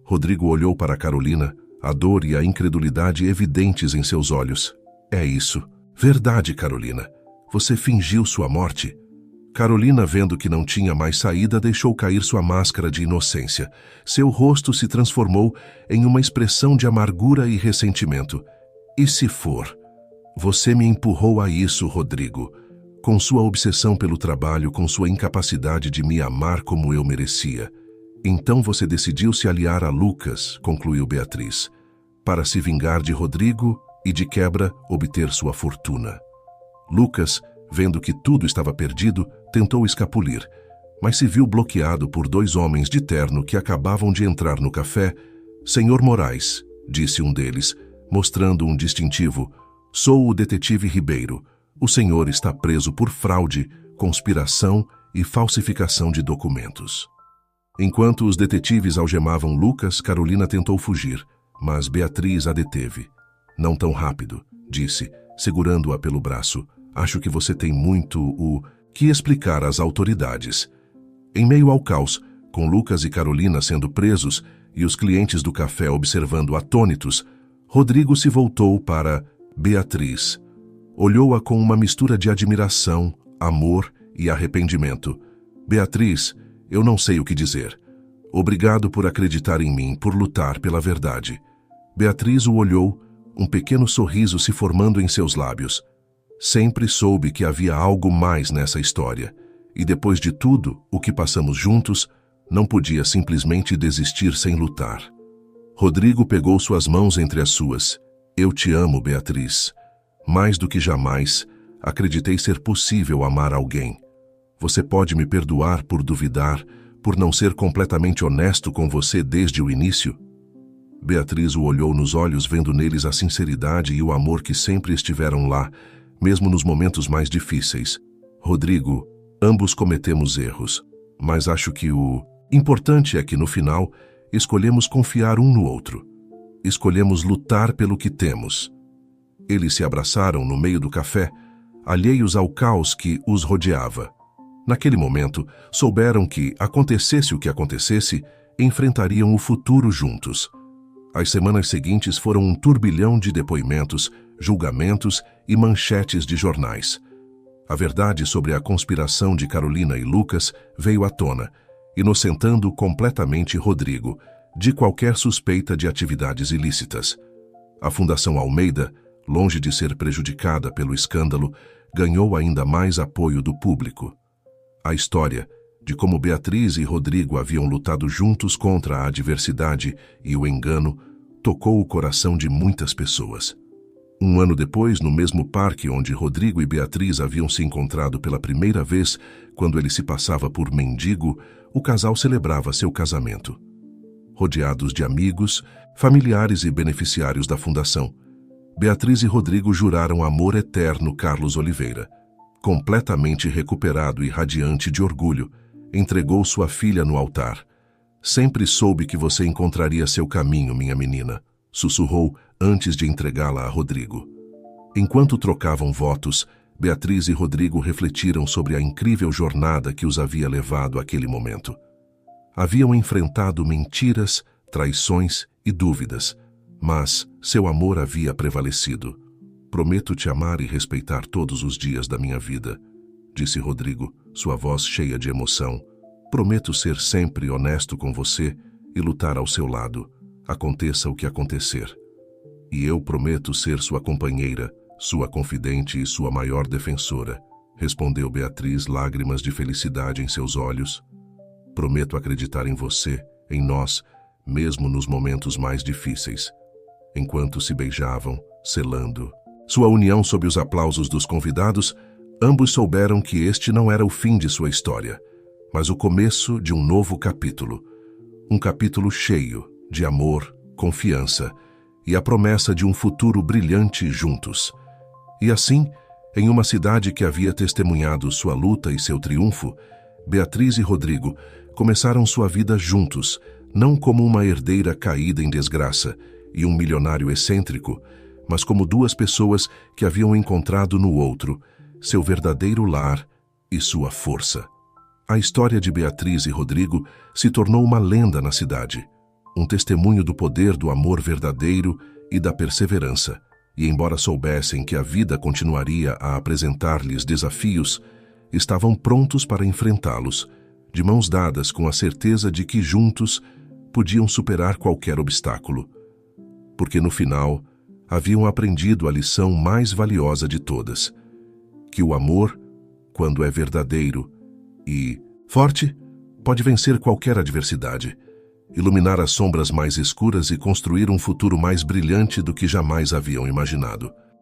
Rodrigo olhou para Carolina, a dor e a incredulidade evidentes em seus olhos. É isso. Verdade, Carolina. Você fingiu sua morte. Carolina, vendo que não tinha mais saída, deixou cair sua máscara de inocência. Seu rosto se transformou em uma expressão de amargura e ressentimento. E se for? Você me empurrou a isso, Rodrigo. Com sua obsessão pelo trabalho, com sua incapacidade de me amar como eu merecia. Então você decidiu se aliar a Lucas, concluiu Beatriz, para se vingar de Rodrigo e, de quebra, obter sua fortuna. Lucas, vendo que tudo estava perdido, tentou escapulir, mas se viu bloqueado por 2 homens de terno que acabavam de entrar no café. Senhor Moraes, disse um deles, mostrando um distintivo, sou o detetive Ribeiro. O senhor está preso por fraude, conspiração e falsificação de documentos. Enquanto os detetives algemavam Lucas, Carolina tentou fugir, mas Beatriz a deteve. Não tão rápido, disse, segurando-a pelo braço. Acho que você tem muito que explicar às autoridades. Em meio ao caos, com Lucas e Carolina sendo presos e os clientes do café observando atônitos, Rodrigo se voltou para Beatriz. Olhou-a com uma mistura de admiração, amor e arrependimento. Beatriz, eu não sei o que dizer. Obrigado por acreditar em mim, por lutar pela verdade. Beatriz o olhou, um pequeno sorriso se formando em seus lábios. Sempre soube que havia algo mais nessa história, e depois de tudo o que passamos juntos, não podia simplesmente desistir sem lutar. Rodrigo pegou suas mãos entre as suas. Eu te amo, Beatriz. Mais do que jamais, acreditei ser possível amar alguém. Você pode me perdoar por duvidar, por não ser completamente honesto com você desde o início? Beatriz o olhou nos olhos, vendo neles a sinceridade e o amor que sempre estiveram lá, mesmo nos momentos mais difíceis. Rodrigo, ambos cometemos erros, mas acho que o importante é que, no final, escolhemos confiar um no outro. Escolhemos lutar pelo que temos. Eles se abraçaram no meio do café, alheios ao caos que os rodeava. Naquele momento, souberam que, acontecesse o que acontecesse, enfrentariam o futuro juntos. As semanas seguintes foram um turbilhão de depoimentos, julgamentos e manchetes de jornais. A verdade sobre a conspiração de Carolina e Lucas veio à tona, inocentando completamente Rodrigo de qualquer suspeita de atividades ilícitas. A Fundação Almeida, longe de ser prejudicada pelo escândalo, ganhou ainda mais apoio do público. A história de como Beatriz e Rodrigo haviam lutado juntos contra a adversidade e o engano tocou o coração de muitas pessoas. Um ano depois, no mesmo parque onde Rodrigo e Beatriz haviam se encontrado pela primeira vez, quando ele se passava por mendigo, o casal celebrava seu casamento. Rodeados de amigos, familiares e beneficiários da fundação, Beatriz e Rodrigo juraram amor eterno. Carlos Oliveira, completamente recuperado e radiante de orgulho, entregou sua filha no altar. Sempre soube que você encontraria seu caminho, minha menina, sussurrou antes de entregá-la a Rodrigo. Enquanto trocavam votos, Beatriz e Rodrigo refletiram sobre a incrível jornada que os havia levado àquele momento. Haviam enfrentado mentiras, traições e dúvidas, mas seu amor havia prevalecido. Prometo te amar e respeitar todos os dias da minha vida, disse Rodrigo, sua voz cheia de emoção. Prometo ser sempre honesto com você e lutar ao seu lado, aconteça o que acontecer. E eu prometo ser sua companheira, sua confidente e sua maior defensora, respondeu Beatriz, lágrimas de felicidade em seus olhos. Prometo acreditar em você, em nós, mesmo nos momentos mais difíceis. Enquanto se beijavam, selando sua união sob os aplausos dos convidados, ambos souberam que este não era o fim de sua história, mas o começo de um novo capítulo. Um capítulo cheio de amor, confiança e a promessa de um futuro brilhante juntos. E assim, em uma cidade que havia testemunhado sua luta e seu triunfo, Beatriz e Rodrigo começaram sua vida juntos, não como uma herdeira caída em desgraça e um milionário excêntrico, mas como duas pessoas que haviam encontrado no outro seu verdadeiro lar e sua força. A história de Beatriz e Rodrigo se tornou uma lenda na cidade, um testemunho do poder do amor verdadeiro e da perseverança. E embora soubessem que a vida continuaria a apresentar-lhes desafios, estavam prontos para enfrentá-los, de mãos dadas com a certeza de que juntos podiam superar qualquer obstáculo. Porque no final, haviam aprendido a lição mais valiosa de todas, que o amor, quando é verdadeiro e forte, pode vencer qualquer adversidade, iluminar as sombras mais escuras e construir um futuro mais brilhante do que jamais haviam imaginado.